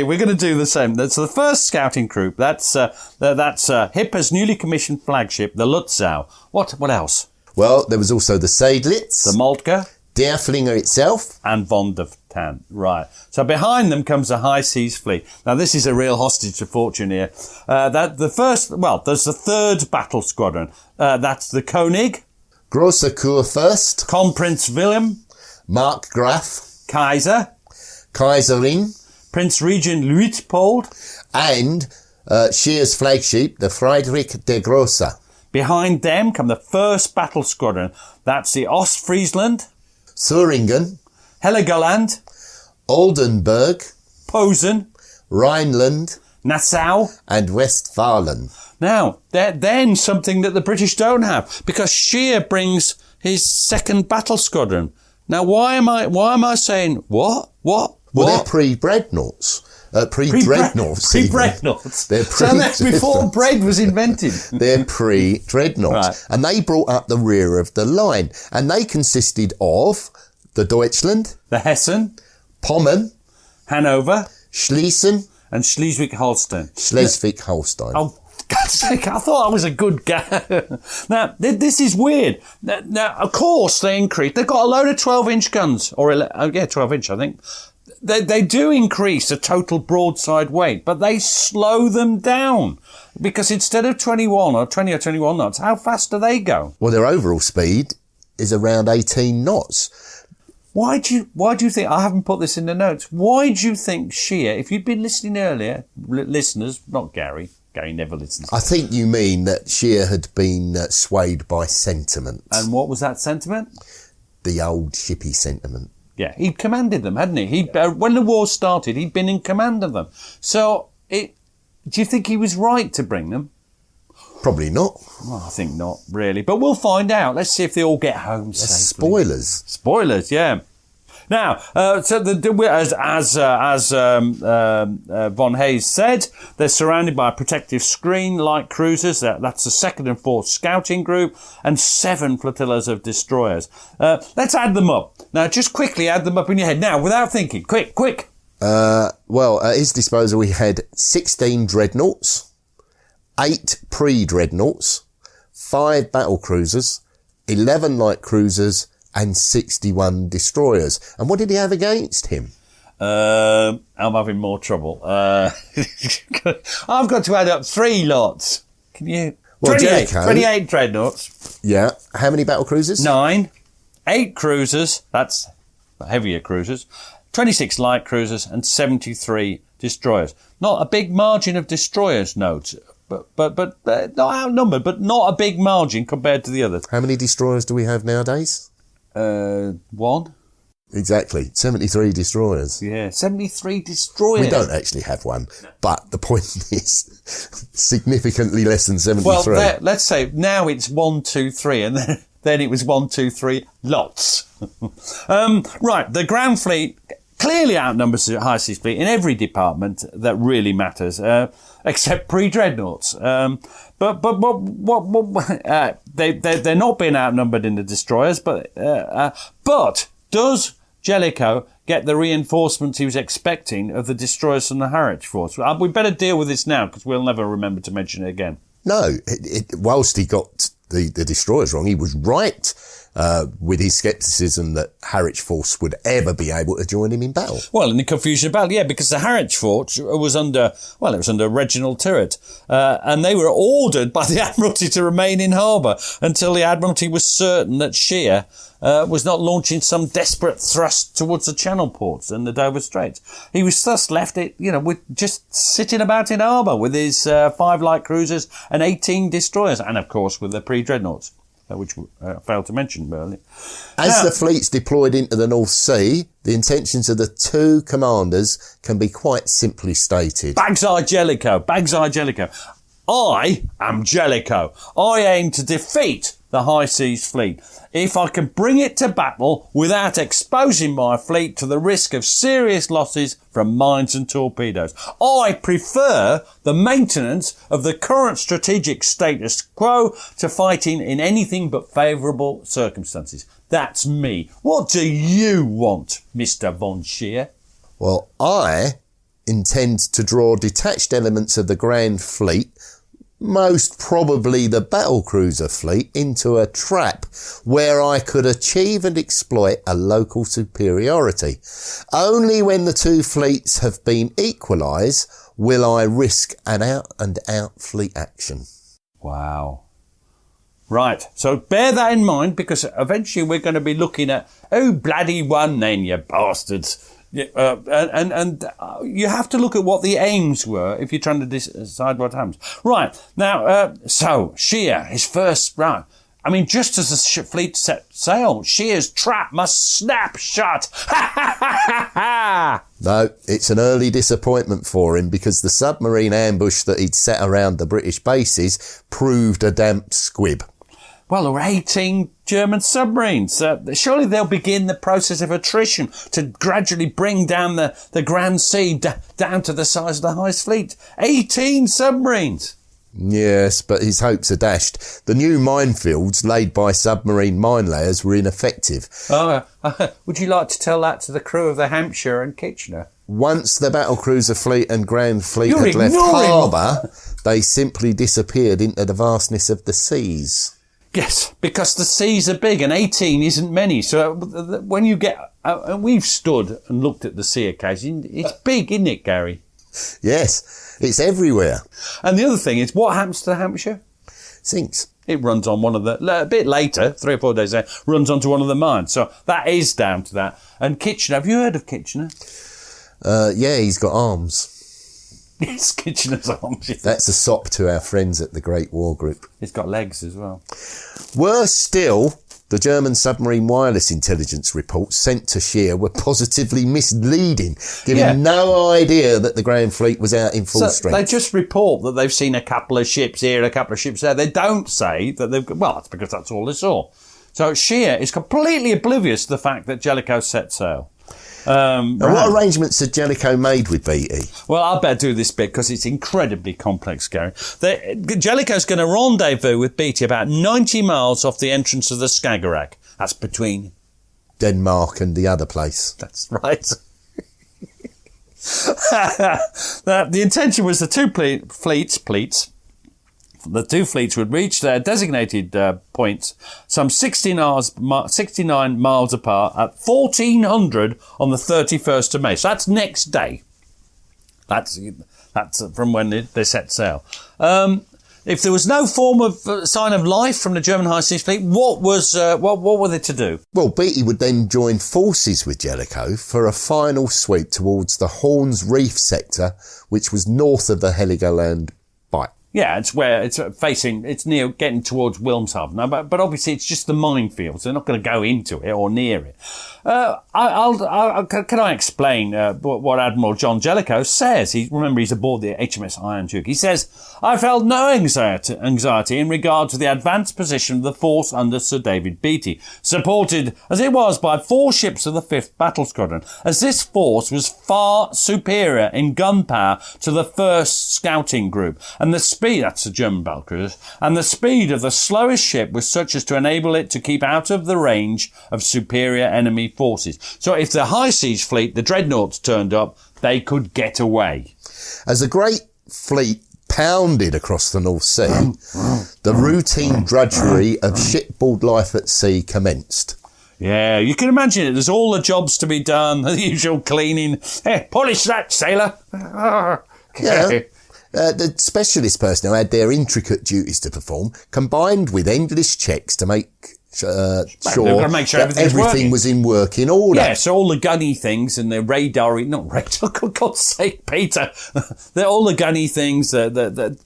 we're going to do the same. That's the 1st Scouting Group. That's Hipper's newly commissioned flagship, the Lutzow. What else? Well, there was also the Seydlitz, the Moltke, Derflinger itself, and von der Tann. Right. So behind them comes the High Seas Fleet. Now, this is a real hostage to fortune here. There's the 3rd Battle Squadron. That's the König, Großer Kurfürst, Kronprinz Wilhelm, Markgraf, Kaiser, Kaiserin, Prince Regent Luitpold, and Scheer's flagship, the Friedrich der Große. Behind them come the 1st Battle Squadron. That's the Ostfriesland, Thüringen, Heligoland, Oldenburg, Posen, Rhineland, Nassau, and Westphalen. Now, then something that the British don't have, because Scheer brings his 2nd Battle Squadron. Now, why am I saying what? Well, they're pre-dreadnoughts. Pre-dreadnoughts. They're so that's before bread was invented. They're pre-dreadnoughts. Right. And they brought up the rear of the line. And they consisted of the Deutschland, the Hessen, Pommern, Hanover, Schlesien, and Schleswig-Holstein. Schleswig-Holstein. Oh, God's sake, I thought I was a good guy. Now, this is weird. Now, of course, they increased. They've got a load of 12-inch guns. 12-inch, I think. They do increase the total broadside weight, but they slow them down. Because instead of 20 or 21 knots, how fast do they go? Well, their overall speed is around 18 knots. Why do you think, I haven't put this in the notes, why do you think Scheer, if you'd been listening earlier, listeners, not Gary never listens. I think you mean that Scheer had been swayed by sentiment. And what was that sentiment? The old shippy sentiment. Yeah, he'd commanded them, hadn't he? When the war started, he'd been in command of them. So, do you think he was right to bring them? Probably not. Well, I think not, really. But we'll find out. Let's see if they all get home safely. Spoilers, yeah. Now, so as Von Hayes said, they're surrounded by a protective screen, light cruisers. That's the 2nd and 4th Scouting Group, and 7 flotillas of destroyers. Let's add them up. Now, just quickly add them up in your head. Now, without thinking. Quick. Well, at his disposal, we had 16 dreadnoughts, 8 pre-dreadnoughts, 5 battle cruisers, 11 light cruisers, and 61 destroyers. And what did he have against him? I'm having more trouble. I've got to add up 3 lots. Can you? Well, 28 dreadnoughts. Yeah. How many battle cruisers? 9. 8 cruisers. That's heavier cruisers. 26 light cruisers and 73 destroyers. Not a big margin of destroyers, note. But not outnumbered, but not a big margin compared to the others. How many destroyers do we have nowadays? 1. Exactly. 73 destroyers. Yeah, 73 destroyers. We don't actually have one, but the point is significantly less than 73. Well, let's say now it's 1, 2, 3, and then it was 1, 2, 3 lots. Right, the ground fleet clearly outnumbers the high seas fleet in every department that really matters, except pre-dreadnoughts. But they're not being outnumbered in the destroyers. But does Jellicoe get the reinforcements he was expecting of the destroyers from the Harwich force? We better deal with this now because we'll never remember to mention it again. No, whilst he got the destroyers wrong, he was right with his scepticism that Harwich force would ever be able to join him in battle. Well, in the confusion of battle, yeah, because the Harwich fort was under Reginald Tyrwhitt, and they were ordered by the Admiralty to remain in harbour until the Admiralty was certain that Scheer was not launching some desperate thrust towards the Channel ports and the Dover Straits. He was thus left, with just sitting about in harbour with his 5 light cruisers and 18 destroyers, and of course with the pre-dreadnoughts, which I failed to mention earlier. As the fleet's deployed into the North Sea, the intentions of the 2 commanders can be quite simply stated. Bag's-Eye Jellicoe. I am Jellicoe. I aim to defeat the high seas fleet. If I can bring it to battle without exposing my fleet to the risk of serious losses from mines and torpedoes. I prefer the maintenance of the current strategic status quo to fighting in anything but favourable circumstances. That's me. What do you want, Mr. Von Scheer? Well, I intend to draw detached elements of the Grand Fleet, most probably the battlecruiser fleet, into a trap where I could achieve and exploit a local superiority. Only when the 2 fleets have been equalised will I risk an out-and-out fleet action. Wow. Right, so bear that in mind, because eventually we're going to be looking at, oh, bloody one then, you bastards. And you have to look at what the aims were if you're trying to decide what happens. Right, now, so Scheer, his first round. I mean, just as the fleet set sail, Scheer's trap must snap shut. Ha ha ha ha ha! No, it's an early disappointment for him because the submarine ambush that he'd set around the British bases proved a damp squib. Well, there were 18 German submarines. Surely they'll begin the process of attrition to gradually bring down the Grand Sea down to the size of the highest fleet. 18 submarines! Yes, but his hopes are dashed. The new minefields laid by submarine mine layers were ineffective. Would you like to tell that to the crew of the Hampshire and Kitchener? Once the battlecruiser fleet and Grand Fleet had left harbour, they simply disappeared into the vastness of the seas. Yes, because the seas are big and 18 isn't many. So when you get... we've stood and looked at the sea occasionally. It's big, isn't it, Gary? Yes, it's everywhere. And the other thing is, what happens to the Hampshire? Sinks. It runs on one of the... A bit later, 3 or 4 days later, runs onto one of the mines. So that is down to that. And Kitchener, have you heard of Kitchener? Yeah, he's got arms. It's Kitchener's arms. That's a sop to our friends at the Great War Group. It's got legs as well. Worse still, the German submarine wireless intelligence reports sent to Scheer were positively misleading, giving no idea that the Grand Fleet was out in full strength. They just report that they've seen a couple of ships here, a couple of ships there. They don't say that they've... Well, that's because that's all they saw. So Scheer is completely oblivious to the fact that Jellicoe set sail. What arrangements had Jellicoe made with Beatty? Well, I better do this bit because it's incredibly complex, Gary. Jellicoe's going to rendezvous with Beatty about 90 miles off the entrance of the Skagerrak. That's between Denmark and the other place. That's right. The intention was the 2 fleets The two fleets would reach their designated points some 69 miles apart at 1400 on the 31st of May. So that's next day. That's from when they set sail. If there was no form of sign of life from the German High Seas Fleet, what were they to do? Well, Beatty would then join forces with Jellicoe for a final sweep towards the Horns Reef sector, which was north of the Heligoland Bight. Yeah, it's where it's near getting towards Wilmshaven. No, but obviously it's just the minefields. They're not going to go into it or near it. Can I explain what Admiral John Jellicoe says? Remember, he's aboard the HMS Iron Duke. He says, I felt no anxiety in regard to the advanced position of the force under Sir David Beatty, supported as it was by 4 ships of the 5th Battle Squadron, as this force was far superior in gun power to the 1st Scouting Group, and the speed, that's the German battlecruisers, and the speed of the slowest ship was such as to enable it to keep out of the range of superior enemy forces. So if the High Seas Fleet, the dreadnoughts, turned up, they could get away. As the great fleet pounded across the North Sea, the routine drudgery of shipboard life at sea commenced. Yeah, you can imagine it. There's all the jobs to be done, the usual cleaning. Hey, polish that, sailor. Yeah. The specialist personnel had their intricate duties to perform, combined with endless checks to make sure that everything was in working order. Yeah, so all the gunny things and the radar, for God's sake, Peter. All the gunny things,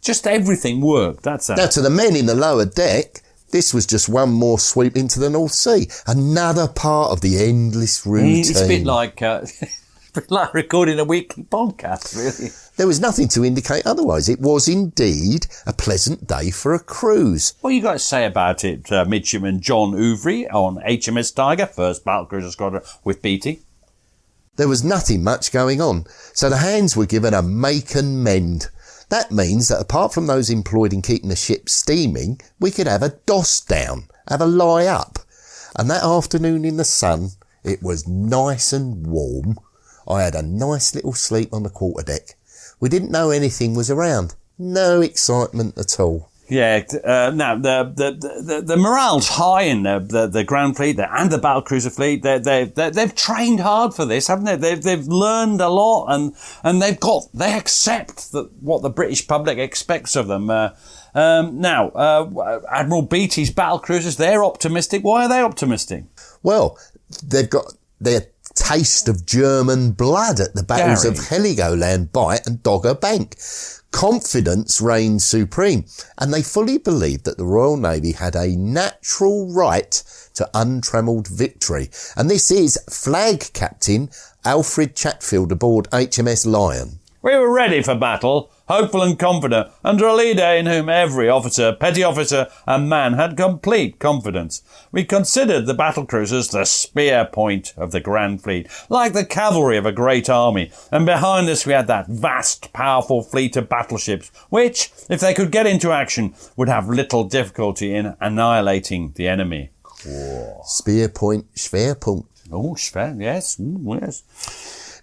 just everything worked. That's it. Now, to the men in the lower deck, this was just one more sweep into the North Sea. Another part of the endless routine. It's a bit like recording a weekly podcast, really. There was nothing to indicate otherwise. It was indeed a pleasant day for a cruise. What you got to say about it, Midshipman John Ouvry on HMS Tiger, 1st Battlecruiser Squadron with Beatty? There was nothing much going on, so the hands were given a make and mend. That means that apart from those employed in keeping the ship steaming, we could have a doss down, have a lie up. And that afternoon in the sun, it was nice and warm. I had a nice little sleep on the quarterdeck. We didn't know anything was around. No excitement at all. Yeah, now the morale's high in the Grand Fleet and the Battlecruiser Fleet. They've trained hard for this, haven't they? They've learned a lot, and they accept what the British public expects of them. Now, Admiral Beatty's battlecruisers, they're optimistic. Why are they optimistic? Well, they've got their taste of German blood at the battles of Heligoland Bight and Dogger Bank. Confidence reigned supreme, and they fully believed that the Royal Navy had a natural right to untrammelled victory. And this is Flag Captain Alfred Chatfield aboard HMS Lion. We were ready for battle, hopeful and confident, under a leader in whom every officer, petty officer and man had complete confidence. We considered the battlecruisers the spear point of the Grand Fleet, like the cavalry of a great army, and behind us we had that vast, powerful fleet of battleships, which, if they could get into action, would have little difficulty in annihilating the enemy. Whoa. Spear point, Schwerpunkt. Oh, yes. Ooh, yes.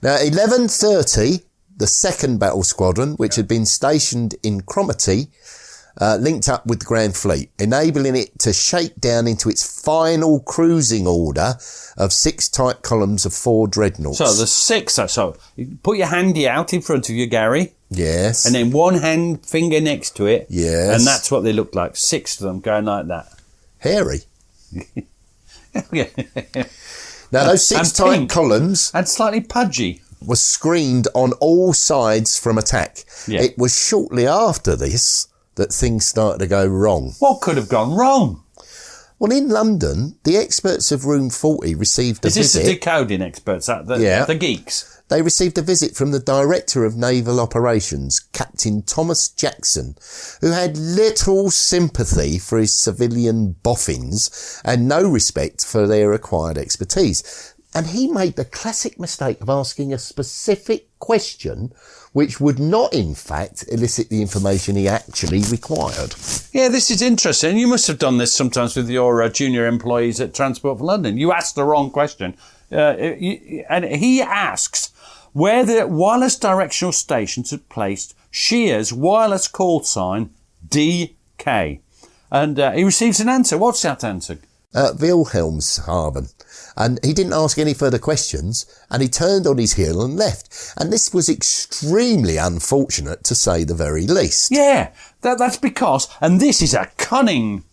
Now, 11:30... the 2nd Battle Squadron, which had been stationed in Cromarty, linked up with the Grand Fleet, enabling it to shake down into its final cruising order of 6 tight columns of 4 dreadnoughts. So the 6, so you put your handy out in front of you, Gary. Yes. And then one hand finger next to it. Yes. And that's what they look like, 6 of them going like that. Hairy. Yeah. Now, those 6 tight columns... and slightly pudgy. ...was screened on all sides from attack. Yeah. It was shortly after this that things started to go wrong. What could have gone wrong? Well, in London, the experts of Room 40 received a visit... Is this the decoding experts, the geeks? They received a visit from the Director of Naval Operations, Captain Thomas Jackson, who had little sympathy for his civilian boffins and no respect for their acquired expertise. And he made the classic mistake of asking a specific question which would not, in fact, elicit the information he actually required. Yeah, this is interesting. You must have done this sometimes with your junior employees at Transport for London. You asked the wrong question. And he asks where the wireless directional stations had placed Shear's wireless call sign DD. D.K. And he receives an answer. What's that answer? Wilhelmshaven. And he didn't ask any further questions, and he turned on his heel and left. And this was extremely unfortunate, to say the very least. Yeah, that's because, and this is a cunning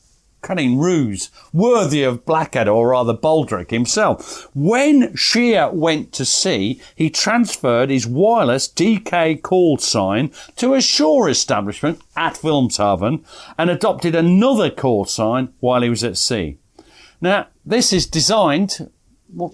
ruse, worthy of Blackadder, or rather Baldric himself. When Scheer went to sea, he transferred his wireless DK call sign to a shore establishment at Wilhelmshaven and adopted another call sign while he was at sea. Now, this is designed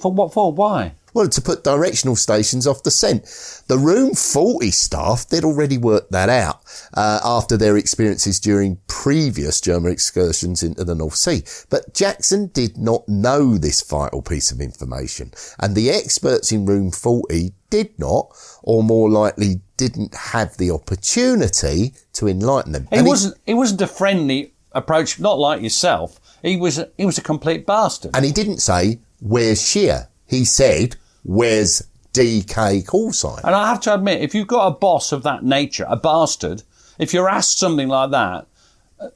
for what for? Why? Well, to put directional stations off the scent. The Room 40 staff, they'd already worked that out after their experiences during previous German excursions into the North Sea. But Jackson did not know this vital piece of information, and the experts in Room 40 did not, or more likely didn't have the opportunity to enlighten them. He wasn't a friendly approach, not like yourself. He was a complete bastard. And he didn't say, "Where's Scheer?" He said, "Where's DK call sign?" And I have to admit, if you've got a boss of that nature, a bastard, if you're asked something like that,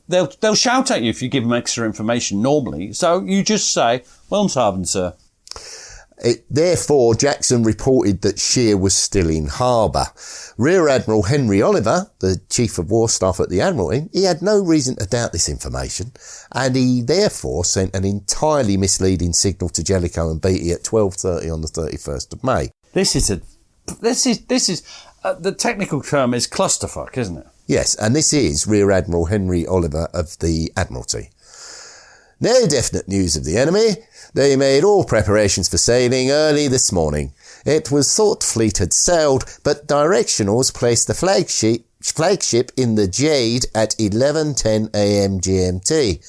they'll shout at you if you give them extra information normally. So you just say, "Wilhelmshaven, sir." Therefore, Jackson reported that Scheer was still in harbour. Rear Admiral Henry Oliver, the Chief of War Staff at the Admiralty, he had no reason to doubt this information, and he therefore sent an entirely misleading signal to Jellicoe and Beatty at 12:30 on the 31st of May. This is the technical term is clusterfuck, isn't it? Yes, and this is Rear Admiral Henry Oliver of the Admiralty. No definite news of the enemy. They made all preparations for sailing early this morning. It was thought fleet had sailed, but directionals placed the flagship in the Jade at 11:10 a.m. GMT.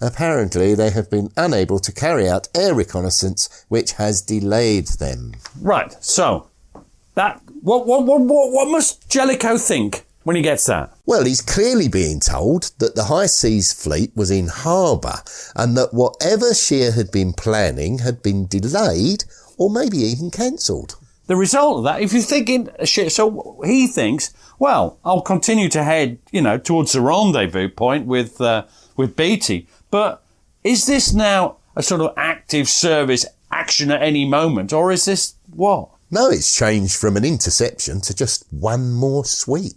Apparently, they have been unable to carry out air reconnaissance, which has delayed them. Right. So, what must Jellicoe think when he gets that? Well, he's clearly being told that the High Seas Fleet was in harbour and that whatever Scheer had been planning had been delayed or maybe even cancelled. The result of that, if you're thinking, so he thinks, well, I'll continue to head, towards the rendezvous point with Beatty. But is this now a sort of active service action at any moment, or is this what? No, it's changed from an interception to just one more sweep.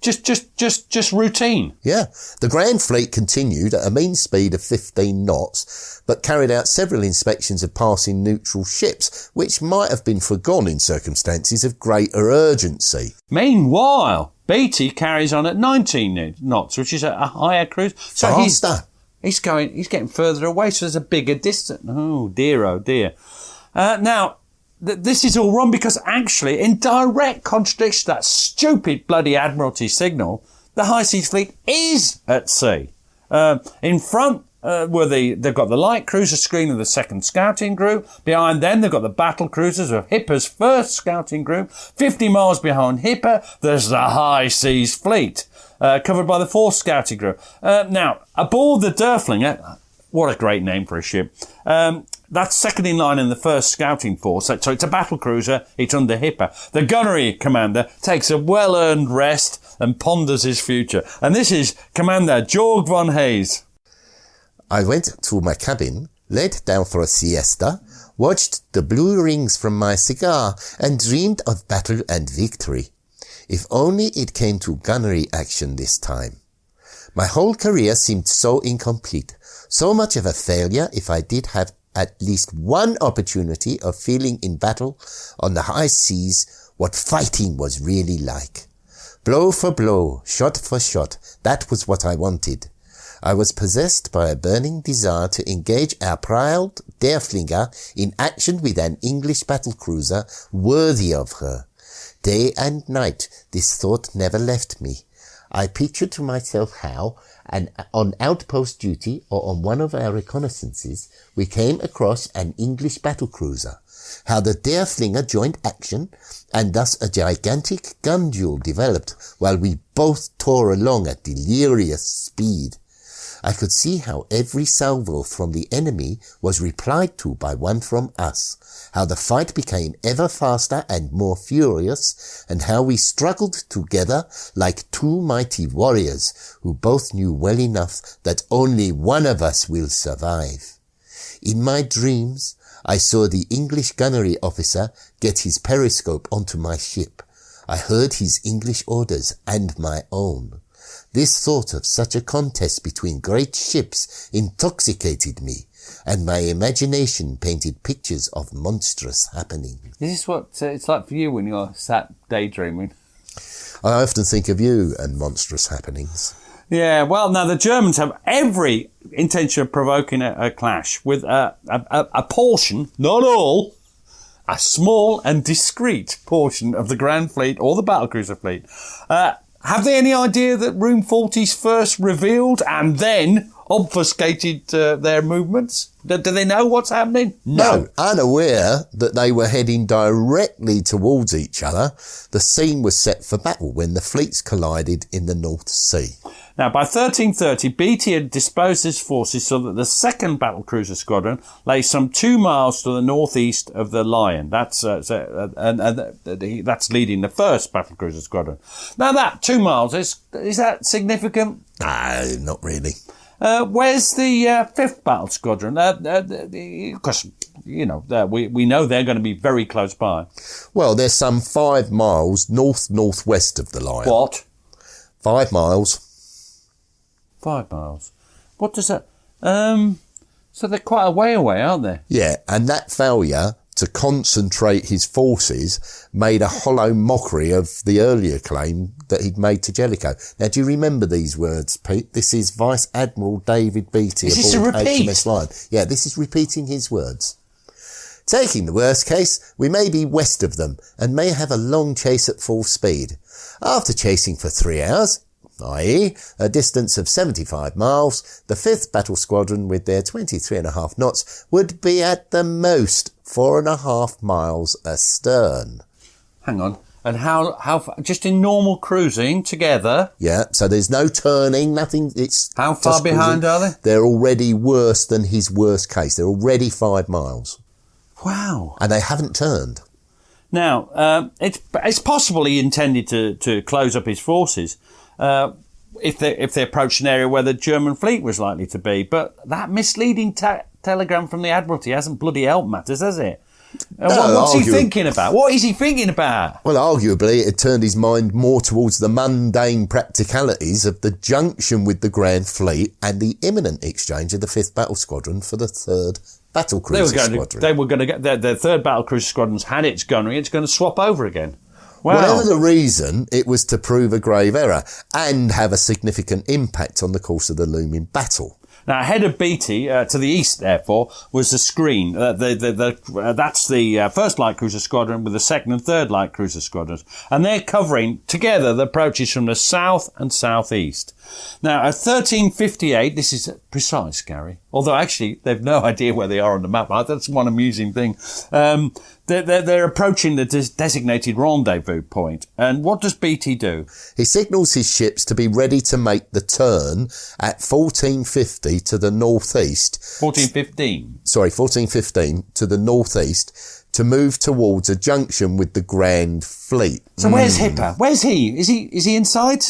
Just routine. Yeah. The Grand Fleet continued at a mean speed of 15 knots, but carried out several inspections of passing neutral ships, which might have been forgone in circumstances of greater urgency. Meanwhile, Beatty carries on at 19 knots, which is a higher cruise. So faster. He's getting further away, so there's a bigger distance. Oh dear. Now, this is all wrong because actually, in direct contradiction to that stupid bloody Admiralty signal, the High Seas Fleet is at sea. In front, they've got the light cruiser screen of the 2nd Scouting Group. Behind them, they've got the battle cruisers of Hipper's 1st Scouting Group. 50 miles behind Hipper, there's the High Seas Fleet, covered by the 4th Scouting Group. Now, aboard the Derflinger, what a great name for a ship. That's second in line in the 1st Scouting Force. So it's a battle cruiser. It's under Hipper. The gunnery commander takes a well-earned rest and ponders his future. And this is Commander Georg von Hayes. I went to my cabin, laid down for a siesta, watched the blue rings from my cigar, and dreamed of battle and victory. If only it came to gunnery action this time. My whole career seemed so incomplete, so much of a failure if I did have at least one opportunity of feeling in battle on the high seas what fighting was really like. Blow for blow, shot for shot, that was what I wanted. I was possessed by a burning desire to engage our proud Derflinger in action with an English battlecruiser worthy of her. Day and night, this thought never left me. I pictured to myself how, on outpost duty or on one of our reconnaissances, we came across an English battlecruiser, how the Derflinger joined action, and thus a gigantic gun duel developed while we both tore along at delirious speed. I could see how every salvo from the enemy was replied to by one from us, how the fight became ever faster and more furious, and how we struggled together like two mighty warriors who both knew well enough that only one of us will survive. In my dreams, I saw the English gunnery officer get his periscope onto my ship. I heard his English orders and my own. This thought of such a contest between great ships intoxicated me, and my imagination painted pictures of monstrous happenings. Is this what it's like for you when you're sat daydreaming? I often think of you and monstrous happenings. Yeah, well, now the Germans have every intention of provoking a clash with a portion, not all, a small and discreet portion of the Grand Fleet or the battlecruiser fleet. Have they any idea that Room 40's first revealed and then obfuscated their movements? Do they know what's happening? No. Unaware that they were heading directly towards each other, the scene was set for battle when the fleets collided in the North Sea. Now, by 1330, Beatty had disposed his forces so that the second battlecruiser squadron lay some 2 miles to the northeast of the Lion. That's that's leading the first battlecruiser squadron. Now, that 2 miles, is that significant? No, not really. Where's the fifth battle squadron? Because, we know they're going to be very close by. Well, they're some 5 miles north-northwest of the Lion. What? 5 miles. 5 miles. What does that... So they're quite a way away, aren't they? Yeah, and that failure to concentrate his forces made a hollow mockery of the earlier claim that he'd made to Jellicoe. Now, do you remember these words, Pete? This is Vice Admiral David Beatty aboard HMS Lion. Yeah, this is repeating his words. Taking the worst case, we may be west of them and may have a long chase at full speed. After chasing for 3 hours, i.e. a distance of 75 miles, the 5th Battle Squadron with their 23.5 knots would be at the most 4.5 miles astern. Hang on. And how just in normal cruising together? Yeah, so there's no turning, nothing. It's how far behind are they? They're already worse than his worst case. They're already 5 miles. Wow. And they haven't turned. Now, it's possible he intended to close up his forces if they approached an area where the German fleet was likely to be. But that misleading telegram from the Admiralty hasn't bloody helped matters, has it? What's he thinking about? What is he thinking about? Well, arguably, it had turned his mind more towards the mundane practicalities of the junction with the Grand Fleet and the imminent exchange of the 5th Battle Squadron for the 3rd Battlecruiser Squadron. They were going to get their 3rd Battlecruiser Squadron's had its gunnery. It's going to swap over again. Wow. Whatever the reason, it was to prove a grave error and have a significant impact on the course of the looming battle. Now, ahead of Beatty, to the east, therefore, was the screen. That's the 1st Light Cruiser Squadron with the 2nd and 3rd Light Cruiser Squadrons. And they're covering together the approaches from the south and southeast. Now, at 1358, this is precise, Gary. Although, actually, they've no idea where they are on the map. That's one amusing thing. They're approaching the designated rendezvous point. And what does Beatty do? He signals his ships to be ready to make the turn at 1450 to the northeast. 1415? Sorry, 1415 to the northeast to move towards a junction with the Grand Fleet. So where's Hipper? Where's he? Is he inside?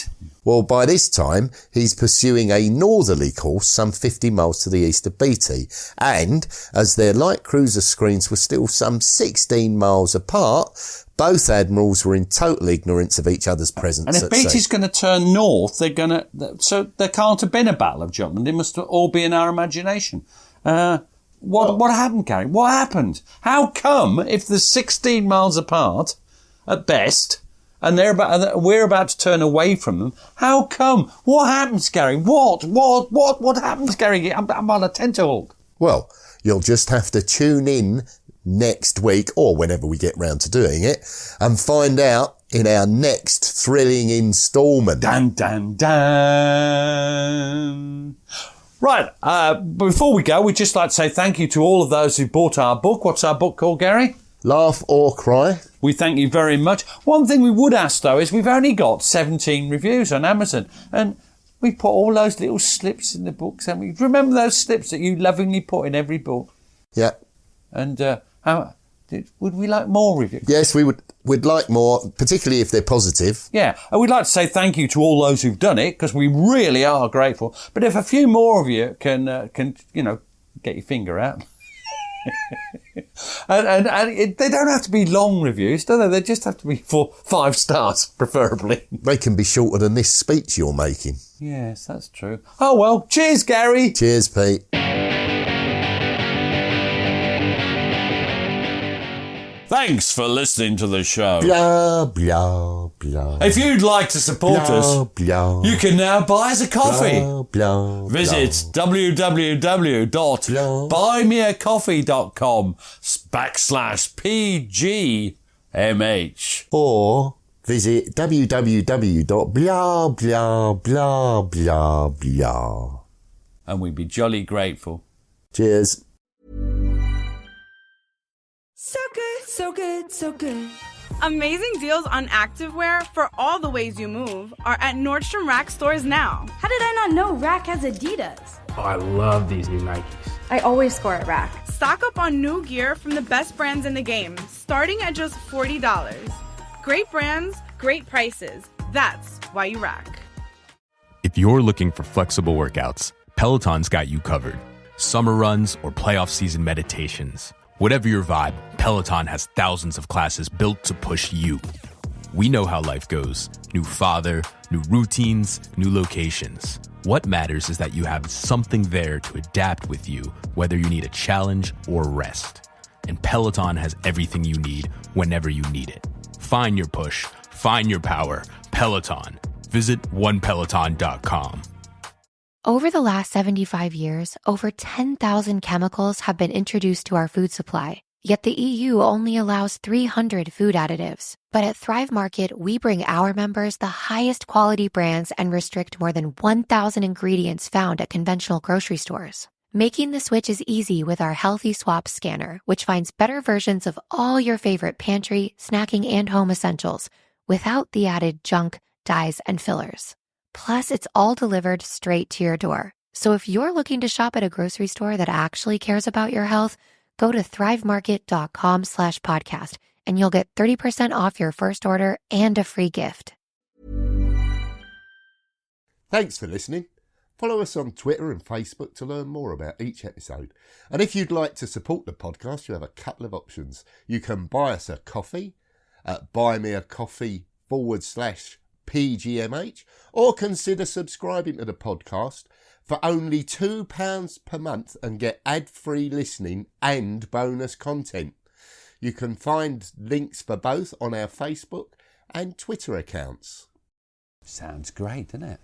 Well, by this time, he's pursuing a northerly course some 50 miles to the east of Beatty. And, as their light cruiser screens were still some 16 miles apart, both admirals were in total ignorance of each other's presence. And if Beatty's going to turn north, so there can't have been a Battle of Jutland. It must all be in our imagination. What happened, Gary? What happened? How come, if they're 16 miles apart, at best, and we're about to turn away from them, how come? What happens, Gary? What happens, Gary? I'm on a tenterhook. Well, you'll just have to tune in next week, or whenever we get round to doing it, and find out in our next thrilling instalment. Dun, dun, dun. Right, before we go, we'd just like to say thank you to all of those who bought our book. What's our book called, Gary? Laugh or Cry. We thank you very much. One thing we would ask, though, is we've only got 17 reviews on Amazon. And We put all those little slips in the books, and we remember those slips that you lovingly put in every book. Yeah. And would we like more reviews? Yes, we'd like more, particularly if they're positive. Yeah, and we'd like to say thank you to all those who've done it, because we really are grateful. But if a few more of you can get your finger out. and they don't have to be long reviews, do they? They just have to be 5 stars, preferably. They can be shorter than this speech you're making. Yes, that's true. Oh, well, cheers, Gary. Cheers, Pete. Thanks for listening to the show. Blah, blah, blah. If you'd like to support us, blah, you can now buy us a coffee. Blah, blah, Visit www.buymeacoffee.com/PGMH. Or visit www.blah, and we'd be jolly grateful. Cheers. So good, so good, so good. Amazing deals on activewear for all the ways you move are at Nordstrom Rack stores now. How did I not know Rack has Adidas? Oh, I love these new Nikes. I always score at Rack. Stock up on new gear from the best brands in the game, starting at just $40. Great brands, great prices. That's why you Rack. If you're looking for flexible workouts, Peloton's got you covered. Summer runs or playoff season meditations. Whatever your vibe, Peloton has thousands of classes built to push you. We know how life goes. New father, new routines, new locations. What matters is that you have something there to adapt with you, whether you need a challenge or rest. And Peloton has everything you need whenever you need it. Find your push, find your power. Peloton. Visit onepeloton.com. Over the last 75 years, over 10,000 chemicals have been introduced to our food supply. Yet the EU only allows 300 food additives. But at Thrive Market, we bring our members the highest quality brands and restrict more than 1,000 ingredients found at conventional grocery stores. Making the switch is easy with our Healthy Swap scanner, which finds better versions of all your favorite pantry, snacking, and home essentials without the added junk, dyes, and fillers. Plus, it's all delivered straight to your door. So if you're looking to shop at a grocery store that actually cares about your health, go to thrivemarket.com/podcast and you'll get 30% off your first order and a free gift. Thanks for listening. Follow us on Twitter and Facebook to learn more about each episode. And if you'd like to support the podcast, you have a couple of options. You can buy us a coffee at buymeacoffee.com/PGMH, or consider subscribing to the podcast for only £2 per month and get ad-free listening and bonus content. You can find links for both on our Facebook and Twitter accounts. Sounds great, doesn't it?